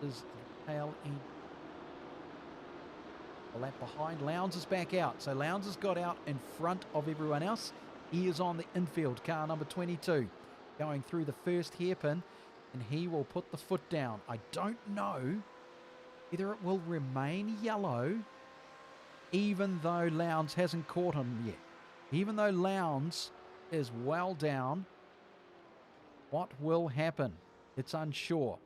is the tail end. A lap behind. Lowndes is back out. So Lowndes has got out in front of everyone else. He is on the infield, car number 22, going through the first hairpin, and he will put the foot down. I don't know whether it will remain yellow, even though Lowndes hasn't caught him yet. Even though Lowndes is well down, what will happen? It's unsure.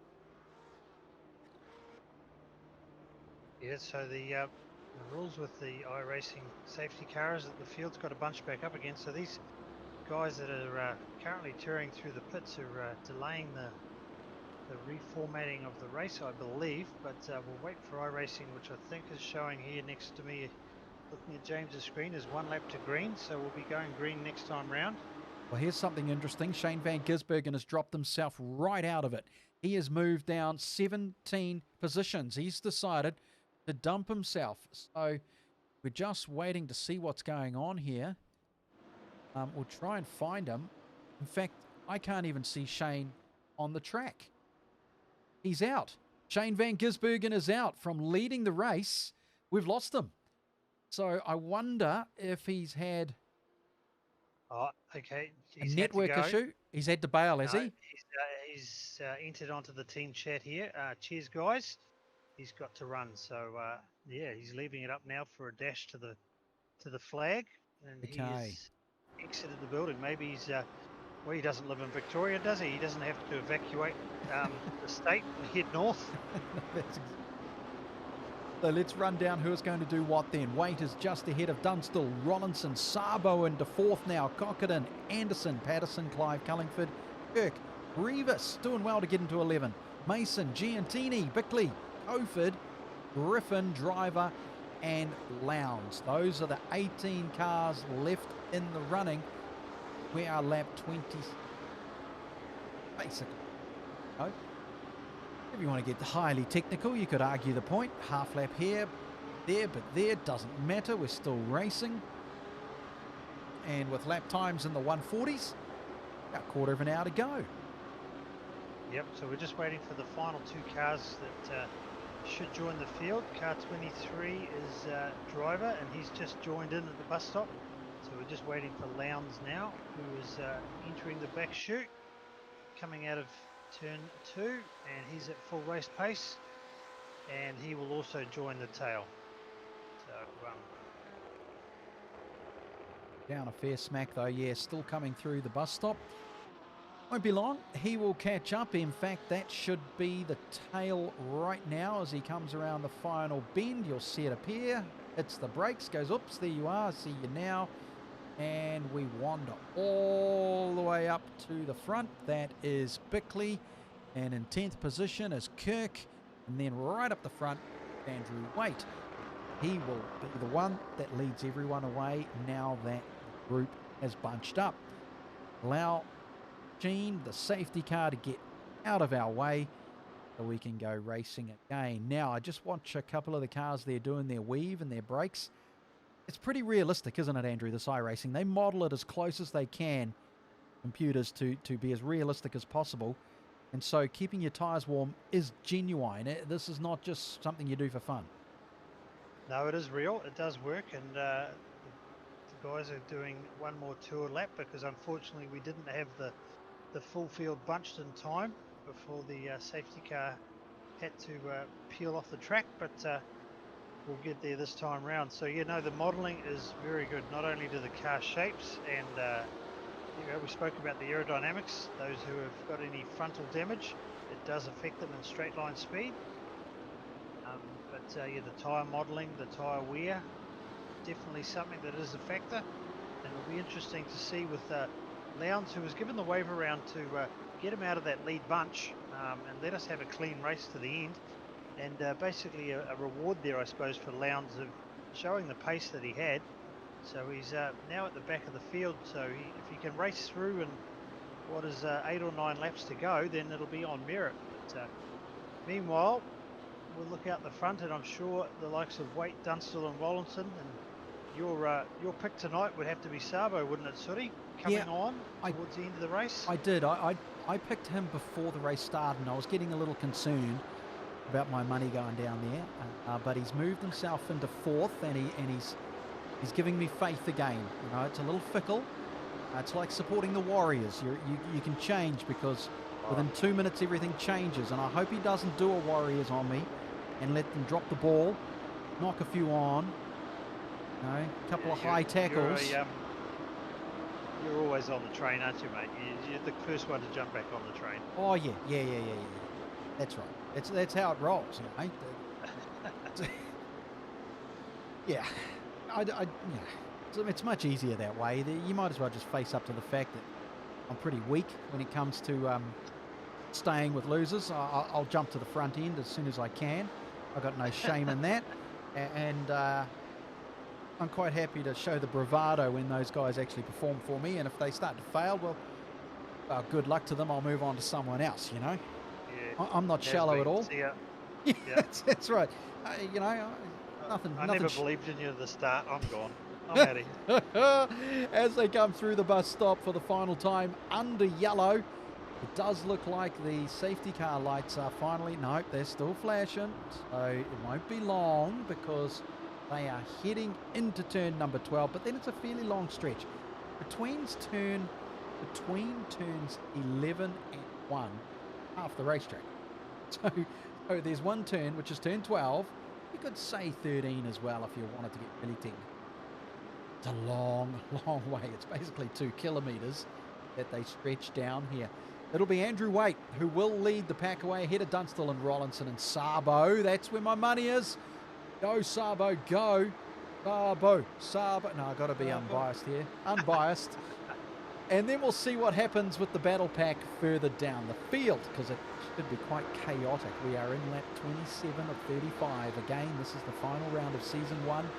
Yeah, so the rules with the iRacing safety car is that the field's got to bunch back up again. So these guys that are currently touring through the pits are delaying the reformatting of the race, I believe. But we'll wait for iRacing, which I think is showing here next to me, looking at James's screen, is 1 lap to green. So we'll be going green next time round. Well, here's something interesting. Shane van Gisbergen has dropped himself right out of it. He has moved down 17 positions. He's decided to dump himself. So we're just waiting to see what's going on here. We'll try and find him. In fact, I can't even see Shane on the track. He's out. Shane van Gisbergen is out from leading the race. We've lost him. So I wonder if he's had okay. a network issue. He's had to bail, has he? He's entered onto the team chat here. Cheers, guys. He's got to run. So yeah, he's leaving it up now for a dash to the flag, and he's exited the building. Maybe he's well, he doesn't live in Victoria, does he? He doesn't have to evacuate the state and head north. So let's run down who's going to do what then. Waite is just ahead of Dunstall, Rollinson, Sabo into 4th now, Cochran, Anderson, Patterson, Clive, Cullingford, Kirk, Rivas doing well to get into 11. Mason, Giantini, Bickley, Coford, Griffin, Driver and Lowndes. Those are the 18 cars left in the running. We are lap 20, basically. Oh. If you want to get highly technical, you could argue the point. Half lap here, there, but there, doesn't matter. We're still racing. And with lap times in the 140s, about a quarter of an hour to go. Yep, so we're just waiting for the final 2 cars that should join the field. Car 23 is Driver, and he's just joined in at the bus stop. So we're just waiting for Lowndes now, who is entering the back chute, coming out of turn 2, and he's at full race pace, and he will also join the tail. So down a fair smack though, yeah, still coming through the bus stop. Won't be long. He will catch up. In fact, that should be the tail right now as he comes around the final bend. You'll see it appear. Hits the brakes, goes, oops, there you are. See you now. And we wander all the way up to the front. That is Bickley. And in 10th position is Kirk. And then right up the front, Andrew Waite. He will be the one that leads everyone away now that the group has bunched up. Allow Gene, the safety car, to get out of our way so we can go racing again. Now, I just watch a couple of the cars there doing their weave and their brakes. It's pretty realistic, isn't it, Andrew, this iRacing? They model it as close as they can, computers, to be as realistic as possible. And so keeping your tyres warm is genuine. This is not just something you do for fun. No, it is real. It does work, and the guys are doing one more tour lap because unfortunately we didn't have the full field bunched in time before the safety car had to peel off the track, but we'll get there this time round. So yeah, no, the modelling is very good. Not only do the car shapes and you know, we spoke about the aerodynamics. Those who have got any frontal damage, it does affect them in straight line speed. But yeah, the tyre modelling, the tyre wear, definitely something that is a factor. And it'll be interesting to see with Lowndes, who was given the wave around to get him out of that lead bunch and let us have a clean race to the end. And basically a reward there, I suppose, for Lowndes of showing the pace that he had. So he's now at the back of the field. So if he can race through and what is 8 or 9 laps to go, then it'll be on merit. But meanwhile, we'll look out the front, and I'm sure the likes of Waite, Dunstall and Rollinson, and your pick tonight would have to be Sabo, wouldn't it, Sooty? Coming on towards the end of the race. I did. I picked him before the race started, and I was getting a little concerned about my money going down there. But he's moved himself into 4th, and he's giving me faith again. You know, it's a little fickle. It's like supporting the Warriors. You can change because within 2 minutes everything changes, and I hope he doesn't do a Warriors on me and let them drop the ball, knock a few on, you know, a couple of high tackles. You're always on the train, aren't you, mate? You're the first one to jump back on the train. Oh yeah. That's right. That's how it rolls, you know. Yeah, it's much easier that way. You might as well just face up to the fact that I'm pretty weak when it comes to staying with losers. I'll jump to the front end as soon as I can. I've got no shame in that, and I'm quite happy to show the bravado when those guys actually perform for me. And if they start to fail, well, good luck to them. I'll move on to someone else, you know. Yeah, I'm not shallow at all. Yeah. That's right. You know, nothing. I never believed in you at the start. I'm gone. I'm out of here. As they come through the bus stop for the final time under yellow, it does look like the safety car lights are finally... Nope, they're still flashing. So it won't be long because they are heading into turn number 12. But then it's a fairly long stretch. Between turns 11 and 1, half the racetrack. So there's one turn, which is turn 12. You could say 13 as well if you wanted to get really technical. It's a long, long way. It's basically 2 kilometres that they stretch down here. It'll be Andrew Waite who will lead the pack away ahead of Dunstall and Rollinson and Sabo. That's where my money is. Go, Sabo, go. Sabo. No, I've got to be unbiased here. Unbiased. And then we'll see what happens with the battle pack further down the field, because it should be quite chaotic. We are in lap 27 of 35. Again, this is the final round of season 1.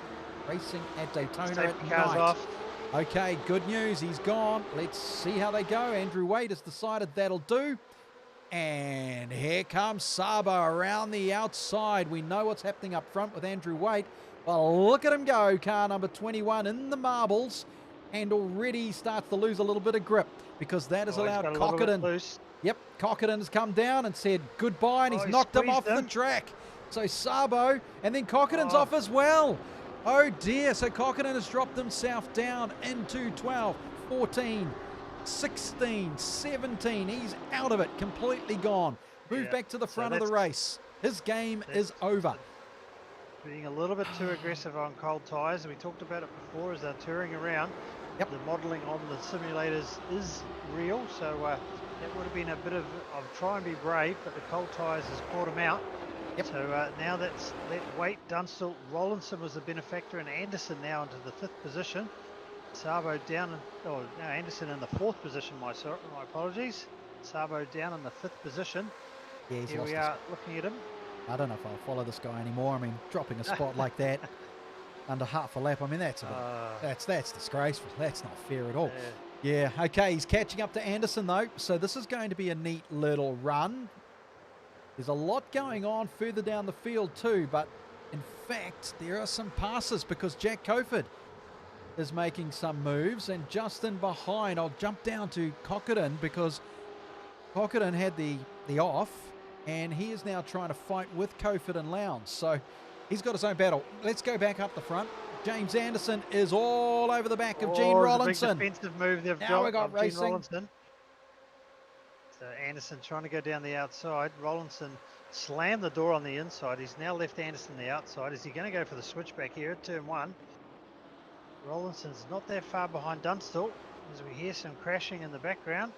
Racing at Daytona at night. Off. Okay, good news. He's gone. Let's see how they go. Andrew Waite has decided that'll do. And here comes Sabo around the outside. We know what's happening up front with Andrew Waite. Well, look at him go. Car number 21 in the marbles. And already starts to lose a little bit of grip because that has allowed Cockerdon. Yep, Cockerdon has come down and said goodbye, and he's knocked him off the track. So Sabo, and then Cockerdon's off as well. Oh dear, so Cockerdon has dropped himself down into 12, 14, 16, 17. He's out of it, completely gone. Moved back to the front of the race. His game is over. Being a little bit too aggressive on cold tyres. We talked about it before as they're touring around. Yep. The modelling on the simulators is real, so That would have been a bit of try and be brave, but the cold tyres has caught him out. Yep. So now that's let Waite, Dunstall, Rollinson was the benefactor, and Anderson now into the 5th position. Sabo down, now Anderson in the 4th position, my apologies. Sabo down in the 5th position. Yeah, he's Here lost we are looking at him. I don't know if I'll follow this guy anymore. I mean, dropping a spot like that under half a lap, I mean, that's disgraceful. That's not fair at all. Yeah, okay, he's catching up to Anderson though, so this is going to be a neat little run. There's a lot going on further down the field too, but in fact, there are some passes because Jack Coford is making some moves, and just in behind, I'll jump down to Cockerdon because Cockerdon had the off, and he is now trying to fight with Coford and Lowndes, so he's got his own battle. Let's go back up the front. James Anderson is all over the back of Gene Rollinson. Big defensive move they've now we got racing. So Anderson trying to go down the outside. Rollinson slammed the door on the inside. He's now left Anderson the outside. Is he going to go for the switchback here at turn 1? Rollinson's not that far behind Dunstall, as we hear some crashing in the background.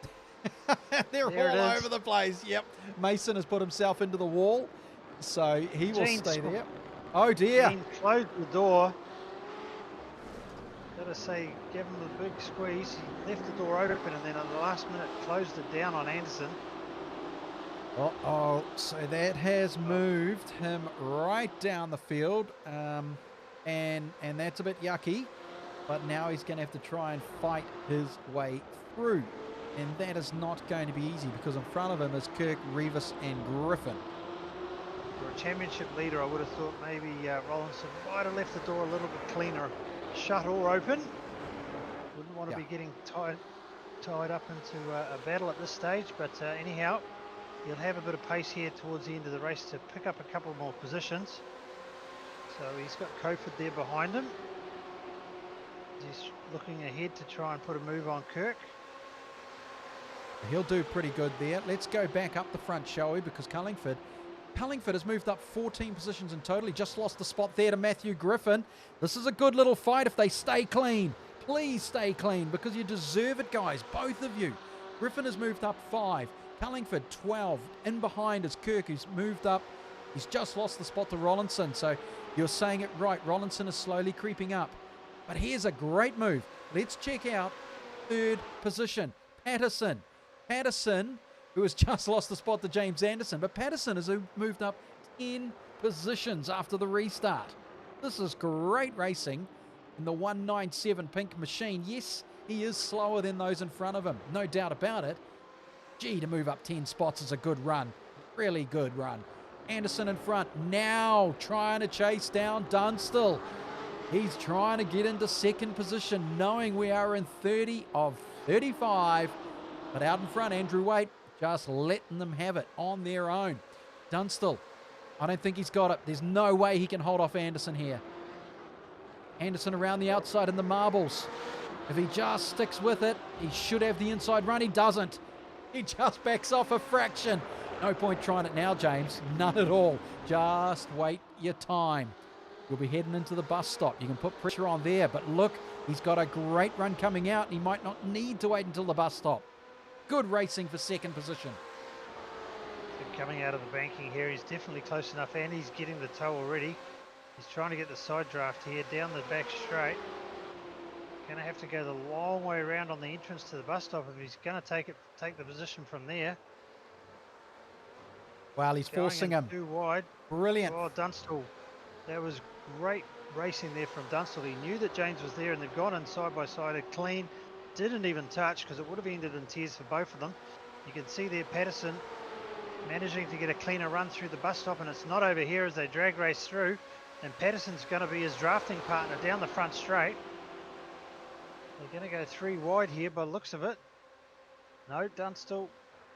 They're all over the place. Yep. Mason has put himself into the wall, so he will stay there. Oh dear. Gene closed the door. Gotta say, give him a big squeeze. He left the door open and then at the last minute closed it down on Anderson. Uh-oh, so that has moved him right down the field, and that's a bit yucky, but now he's going to have to try and fight his way through, and that is not going to be easy because in front of him is Kirk, Revis and Griffin. For a championship leader, I would have thought maybe Rollinson might have left the door a little bit cleaner, shut or open. Wouldn't want to be getting tied up into a battle at this stage, but anyhow, he'll have a bit of pace here towards the end of the race to pick up a couple more positions. So he's got Coford there behind him. He's looking ahead to try and put a move on Kirk. He'll do pretty good there. Let's go back up the front, shall we? Because Cullingford has moved up 14 positions in total. He just lost the spot there to Matthew Griffin. This is a good little fight if they stay clean. Please stay clean because you deserve it, guys, both of you. Griffin has moved up 5. Cullingford 12. In behind is Kirk, who's moved up. He's just lost the spot to Rollinson. So you're saying it right. Rollinson is slowly creeping up. But here's a great move. Let's check out 3rd position. Patterson, who has just lost the spot to James Anderson. But Patterson has moved up 10 positions after the restart. This is great racing in the 197 pink machine. Yes, he is slower than those in front of him. No doubt about it. Gee, to move up 10 spots is a good run. Really good run. Anderson in front, now trying to chase down Dunstall. He's trying to get into 2nd position, knowing we are in 30 of 35. But out in front, Andrew Waite just letting them have it on their own. Dunstall, I don't think he's got it. There's no way he can hold off Anderson here. Anderson around the outside in the marbles. If he just sticks with it, he should have the inside run. He doesn't. He just backs off a fraction. No point trying it now, James. None at all. Just wait your time. You'll be heading into the bus stop. You can put pressure on there, but look, he's got a great run coming out, and he might not need to wait until the bus stop. Good racing for 2nd position. Coming out of the banking here, he's definitely close enough, and he's getting the toe already. He's trying to get the side draft here down the back straight. Going to have to go the long way around on the entrance to the bus stop if he's going to take the position from there. Well, he's forcing him. Too wide. Brilliant. Oh, Dunstall. That was great racing there from Dunstall. He knew that James was there, and they've gone in side by side, a clean. Didn't even touch because it would have ended in tears for both of them. You can see there Patterson managing to get a cleaner run through the bus stop, and it's not over here as they drag race through. And Patterson's going to be his drafting partner down the front straight. They're going to go 3 wide here by the looks of it. No, Dunstall,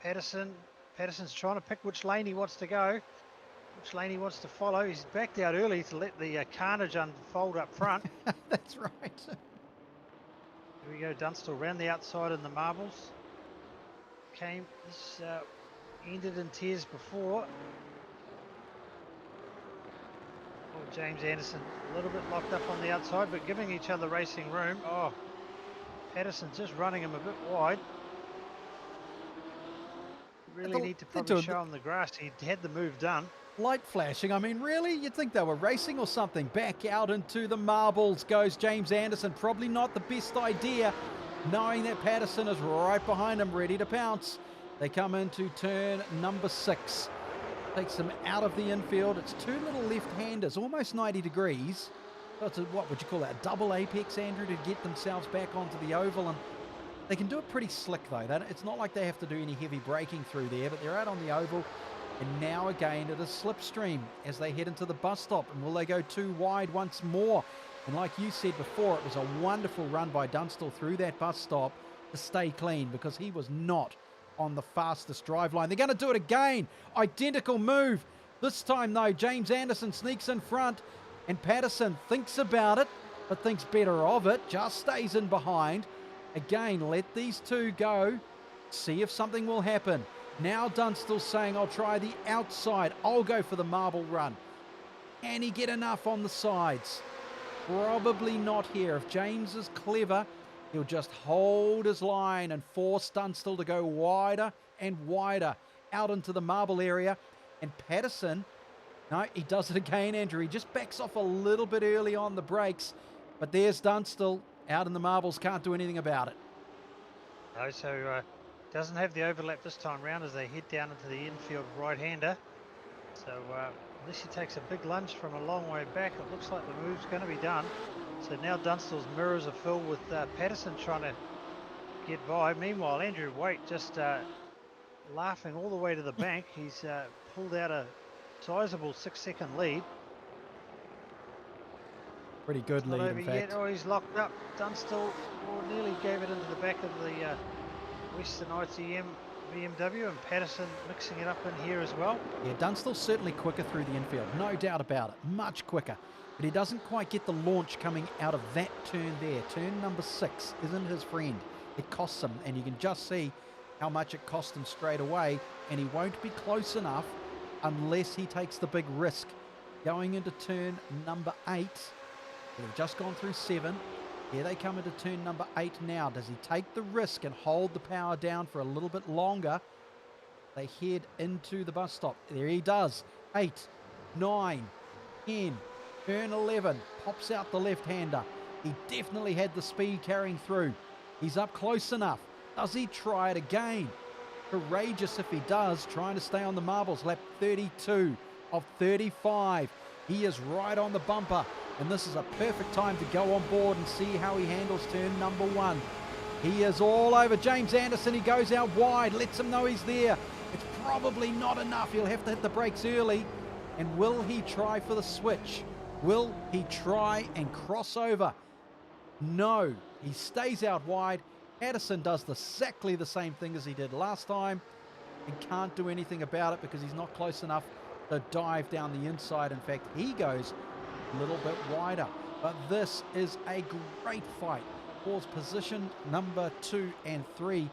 Patterson. Patterson's trying to pick which lane he wants to go, which lane he wants to follow. He's backed out early to let the carnage unfold up front. That's right. Here we go, Dunstall round the outside in the marbles. This ended in tears before. Oh, James Anderson a little bit locked up on the outside, but giving each other racing room. Oh, Patterson just running him a bit wide. really need to They're probably doing show him the grass. He had the move done. light flashing. I mean, really? You'd think they were racing or something. Back out into the marbles goes James Anderson. Probably not the best idea, knowing that Patterson is right behind him, ready to pounce. They come into turn number 6. Takes them out of the infield. It's two little left-handers, almost 90 degrees. So it's what would you call that, a double apex, Andrew, to get themselves back onto the oval. And they can do it pretty slick, though. It's not like they have to do any heavy braking through there, but they're out on the oval. And now again at a slipstream as they head into the bus stop. And will they go too wide once more? And like you said before, it was a wonderful run by Dunstall through that bus stop to stay clean, because he was not on the fastest drive line. They're going to do it again. Identical move. This time, though, James Anderson sneaks in front, and Patterson thinks about it, but thinks better of it. Just stays in behind. Again, let these two go. See if something will happen. Now Dunstall saying, I'll try the outside. I'll go for the marble run. Can he get enough on the sides? Probably not here. If James is clever, he'll just hold his line and force Dunstall to go wider and wider out into the marble area. And Patterson, no, he does it again, Andrew. He just backs off a little bit early on the brakes. But there's Dunstall out in the marbles, can't do anything about it. No, so doesn't have the overlap this time round as they head down into the infield right-hander. So unless he takes a big lunge from a long way back, it looks like the move's going to be done. So now Dunstall's mirrors are filled with Patterson trying to get by. Meanwhile, Andrew Waite just laughing all the way to the bank. He's pulled out a sizable 6-second lead. Pretty good Not lead, over in fact. yet. Oh, he's locked up. Dunstall nearly gave it into the back of the Western ITM BMW, and Patterson mixing it up in here as well. Yeah, Dunstall's certainly quicker through the infield, no doubt about it, much quicker. But he doesn't quite get the launch coming out of that turn there. Turn number 6 isn't his friend. It costs him, and you can just see how much it cost him straight away, and he won't be close enough unless he takes the big risk. Going into turn number 8, they've just gone through 7. Here they come into turn number 8 now. Does he take the risk and hold the power down for a little bit longer? They head into the bus stop. There he does. 8, 9, 10, turn 11. Pops out the left-hander. He definitely had the speed carrying through. He's up close enough. Does he try it again? Courageous if he does, trying to stay on the marbles. Lap 32 of 35. He is right on the bumper. And this is a perfect time to go on board and see how he handles turn number 1. He is all over James Anderson. He goes out wide, lets him know he's there. It's probably not enough. He'll have to hit the brakes early. And will he try for the switch? Will he try and cross over? No. He stays out wide. Patterson does exactly the same thing as he did last time and can't do anything about it because he's not close enough to dive down the inside. In fact, he goes a little bit wider. But this is a great fight for position number 2 and 3.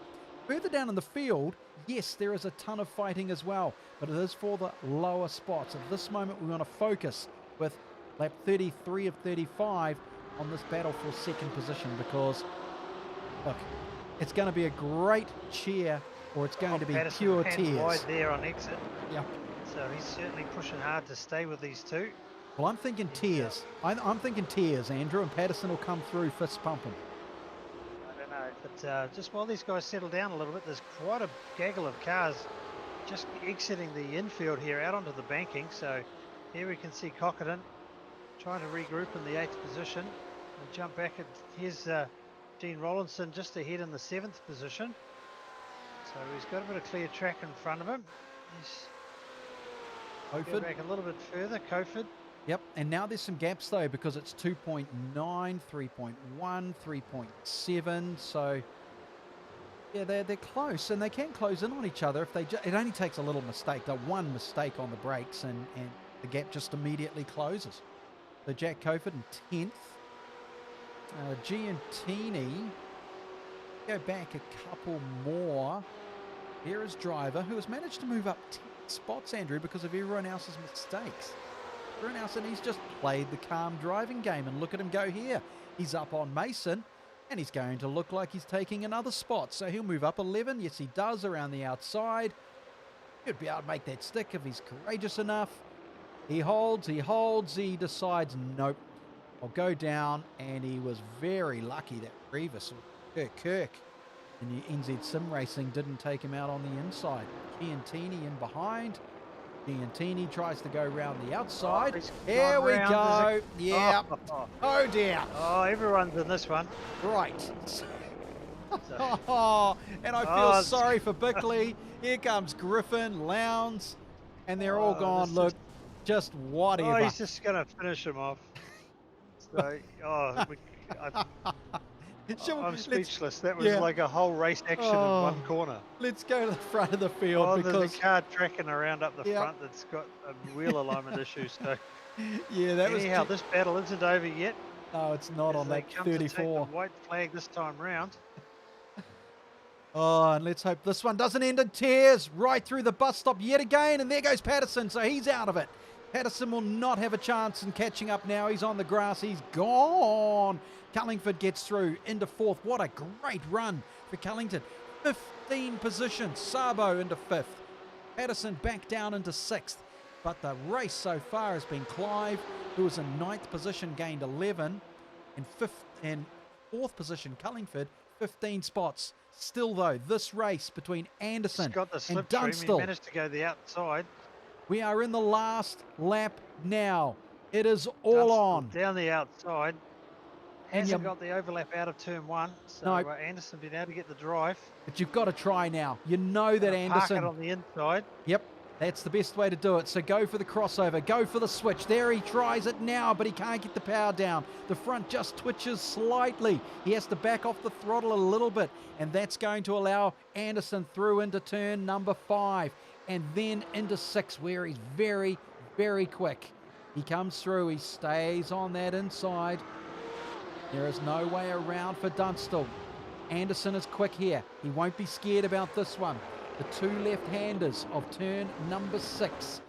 Further down in the field, yes, there is a ton of fighting as well, but it is for the lower spots. At this moment, we want to focus with lap 33 of 35 on this battle for second position, because look, it's going to be a great cheer, or it's going to be Patterson pure hands tears. wide there on exit. Yeah. So he's certainly pushing hard to stay with these two. Well, I'm thinking tears. I'm thinking tears, Andrew, and Patterson will come through fist pumping. I don't know, but just while these guys settle down a little bit, there's quite a gaggle of cars just exiting the infield here out onto the banking. So here we can see Cockerton trying to regroup in the 8th position and jump back. Here's Gene Rollinson just ahead in the 7th position. So he's got a bit of clear track in front of him. Go back a little bit further, Coford. Yep, and now there's some gaps though, because it's 2.9, 3.1, 3.7. So yeah, they're close, and they can close in on each other if they. It only takes a little mistake, one mistake on the brakes, and the gap just immediately closes. So Jack Coford in 10th. Giantini, go back a couple more. Here is Driver, who has managed to move up 10 spots, Andrew, because of everyone else's mistakes. Everyone else, and he's just played the calm driving game, and look at him go here. He's up on Mason, and he's going to look like he's taking another spot. So he'll move up 11. Yes, he does, around the outside. He'd be able to make that stick if he's courageous enough. He holds, he decides, nope, I'll go down, and he was very lucky that Revis or Kirk in the NZ Sim Racing didn't take him out on the inside. Chiantini in behind. Chiantini tries to go round the outside. Here we go. Yeah. Oh dear. Oh, everyone's in this one. Right. Oh, and I feel sorry for Bickley. Here comes Griffin, Lowndes, and they're all gone. Look, just whatever. Oh, he's just going to finish him off. So, I'm speechless. That was like a whole race action in one corner. Let's go to the front of the field because there's a car tracking around up the front that's got wheel alignment issues. So yeah, that was. Anyhow, this battle isn't over yet. No, it's not on that 34. To take the white flag this time round. Oh, and let's hope this one doesn't end in tears right through the bus stop yet again. And there goes Patterson, so he's out of it. Patterson will not have a chance in catching up now. He's on the grass. He's gone. Cullingford gets through into fourth. What a great run for Cullington. 15 positions. Sabo into fifth. Patterson back down into sixth. But the race so far has been Clive, who was in ninth position, gained 11. And fourth position, Cullingford, 15 spots. Still, though, this race between Anderson and Dunstall. He managed to go the outside. We are in the last lap now. It is all on. Down the outside. Hasn't got the overlap out of turn one. So no. Anderson been able to get the drive. But you've got to try now. You know that Anderson. Park it on the inside. Yep. That's the best way to do it. So go for the crossover. Go for the switch. There he tries it now, but he can't get the power down. The front just twitches slightly. He has to back off the throttle a little bit, and that's going to allow Anderson through into turn number 5 and then into 6, where he's very, very quick. He comes through. He stays on that inside. There is no way around for Dunstall. Anderson is quick here. He won't be scared about this one. The two left-handers of turn number 6.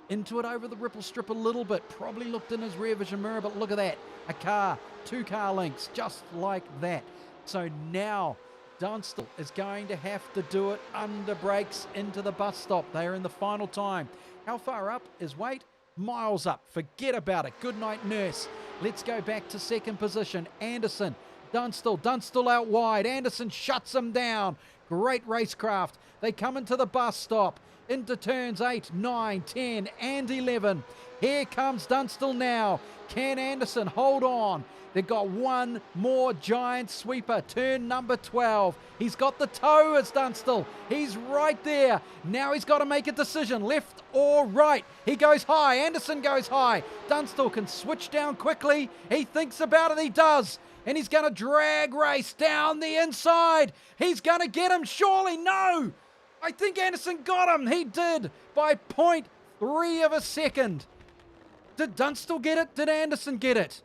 Into it over the ripple strip a little bit. Probably looked in his rear vision mirror, but look at that. A car, 2 car lengths, just like that. So now Dunstall is going to have to do it under brakes into the bus stop. They are in the final time. How far up is Wait? Miles up. Forget about it. Good night, nurse. Let's go back to second position. Anderson, Dunstall out wide. Anderson shuts him down. Great racecraft. They come into the bus stop, into turns 8, 9, 10, and 11. Here comes Dunstall now. Can Anderson hold on? They've got one more giant sweeper, turn number 12. He's got the toe as Dunstall. He's right there. Now he's got to make a decision, left or right. He goes high. Anderson goes high. Dunstall can switch down quickly. He thinks about it. He does. And he's going to drag race down the inside. He's going to get him, surely. No. I think Anderson got him. He did by 0.3 of a second. Did Dunstall get it? Did Anderson get it?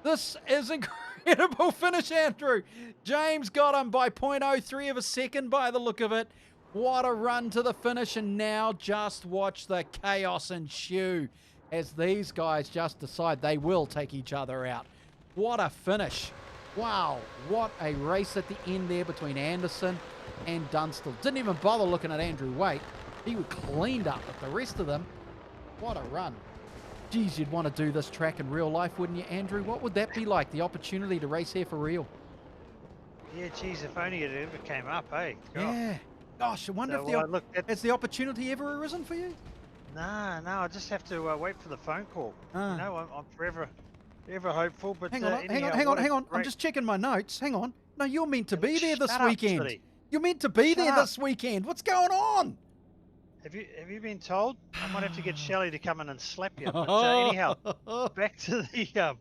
This is incredible finish, Andrew. James got him by 0.03 of a second by the look of it. What a run to the finish. And now just watch the chaos ensue as these guys just decide they will take each other out. What a finish. Wow, what a race at the end there between Anderson and Dunstall. Didn't even bother looking at Andrew Waite. He was cleaned up, but the rest of them, what a run. Geez, you'd want to do this track in real life, wouldn't you, Andrew? What would that be like, the opportunity to race here for real? Yeah, geez, if only it ever came up, eh? Yeah. Gosh, I wonder if has the opportunity ever arisen for you? No, I just have to wait for the phone call. You know, I'm forever hopeful, but hang on. I'm just checking my notes. Hang on. No, you're meant to be there this weekend. You're meant to be there this weekend. What's going on? Have you been told? I might have to get Shelley to come in and slap you. But anyhow, back to the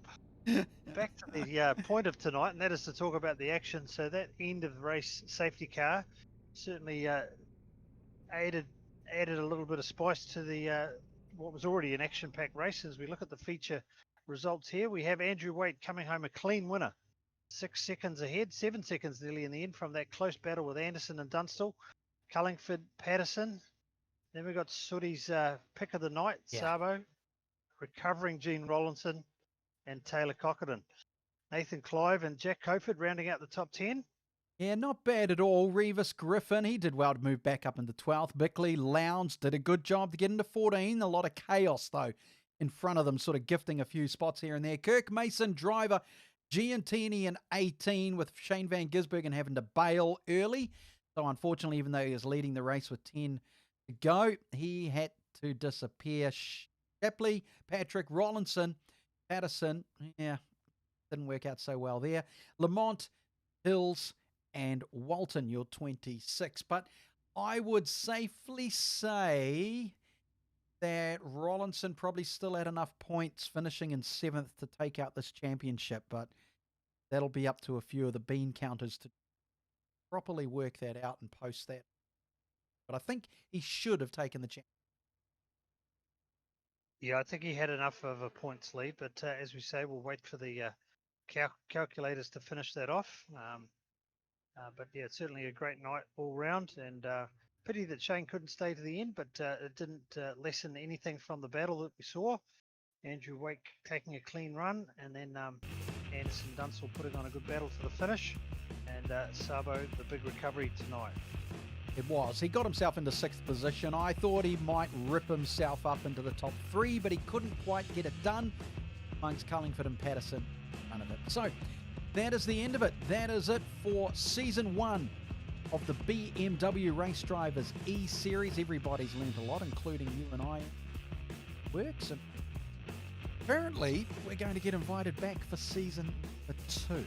point of tonight, and that is to talk about the action. So that end of race safety car certainly added a little bit of spice to the what was already an action-packed race. As we look at the feature results here, we have Andrew Waite coming home a clean winner, 6 seconds ahead, 7 seconds nearly in the end from that close battle with Anderson and Dunstall. Cullingford, Patterson. Then we got Sooty's pick of the night, Sabo, recovering Gene Rollinson and Taylor Cockerton. Nathan Clive and Jack Coford rounding out the top 10. Yeah, not bad at all. Revis Griffin, he did well to move back up into 12th. Bickley Lowndes did a good job to get into 14. A lot of chaos, though, in front of them, sort of gifting a few spots here and there. Kirk Mason, driver, Giantini in 18, with Shane Van Gisbergen having to bail early. So, unfortunately, even though he was leading the race with 10 to go, he had to disappear. Shapley, Patrick, Rollinson, Patterson, yeah, didn't work out so well there. Lamont, Hills, and Walton, you're 26. But I would safely say that Rollinson probably still had enough points finishing in 7th to take out this championship, but that'll be up to a few of the bean counters to properly work that out and post that. But I think he should have taken the championship. Yeah, I think he had enough of a points lead, but as we say, we'll wait for the calculators to finish that off. But yeah, it's certainly a great night all round, and pity that Shane couldn't stay to the end, but it didn't lessen anything from the battle that we saw. Andrew Wake taking a clean run, and then Anderson Dunsell putting on a good battle for the finish, and Sabo the big recovery tonight. It was. He got himself into 6th position. I thought he might rip himself up into the top 3, but he couldn't quite get it done amongst Cullingford and Patterson. None of it. So that is the end of it. That is it for season 1 of the BMW Race Drivers E-Series. Everybody's learned a lot, including you and I. Works. And apparently, we're going to get invited back for season 2.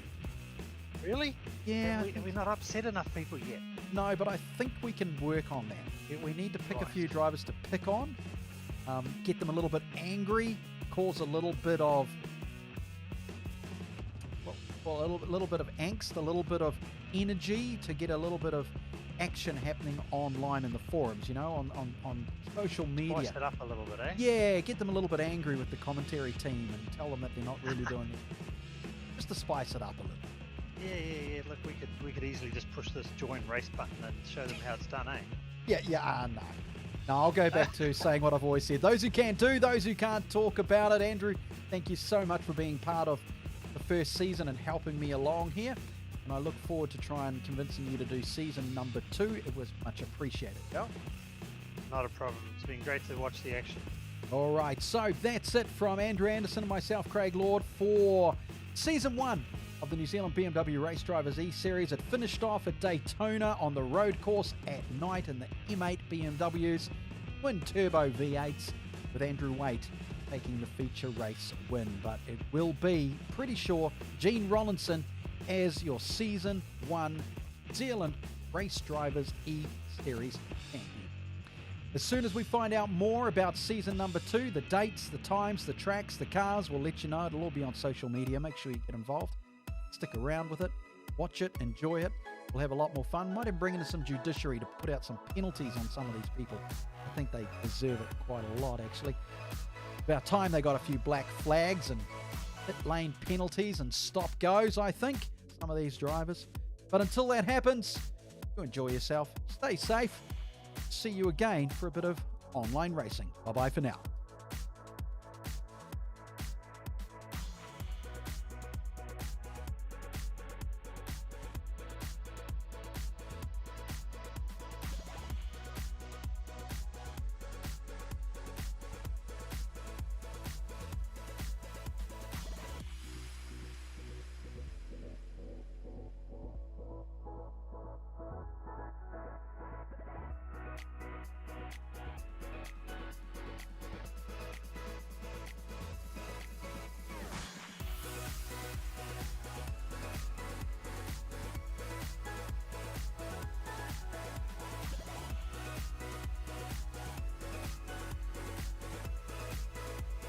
Really? Yeah. Have we not upset enough people yet? No, but I think we can work on that. We need to pick a few drivers to pick on, get them a little bit angry, cause a little bit of, well, a little bit of angst, a little bit of energy to get a little bit of action happening online in the forums, you know, on social media. Spice it up a little bit, eh? Yeah, get them a little bit angry with the commentary team and tell them that they're not really doing it. Just to spice it up a little. Yeah. Look, we could easily just push this join race button and show them how it's done, eh? Yeah, no. No, I'll go back to saying what I've always said. Those who can do, those who can't talk about it. Andrew, thank you so much for being part of the first season and helping me along here. And I look forward to trying convincing you to do season number 2. It was much appreciated. Yeah? Not a problem. It's been great to watch the action. All right, so that's it from Andrew Anderson and myself, Craig Lord, for season 1 of the New Zealand BMW Race Drivers E-Series. It finished off at Daytona on the road course at night in the M8 BMWs, twin turbo V8s, with Andrew Waite taking the feature race win. But it will be, pretty sure, Gene Rollinson as your season 1 Zealand Race Drivers E-Series champion. As soon as we find out more about season number 2, the dates, the times, the tracks, the cars, we'll let you know. It'll all be on social media. Make sure you get involved. Stick around with it, watch it, enjoy it. We'll have a lot more fun. Might even bring in some judiciary to put out some penalties on some of these people. I think they deserve it quite a lot, actually. About time they got a few black flags and pit lane penalties and stop goes, I think, some of these drivers. But until that happens, you enjoy yourself, stay safe. See you again for a bit of online racing. Bye-bye for now.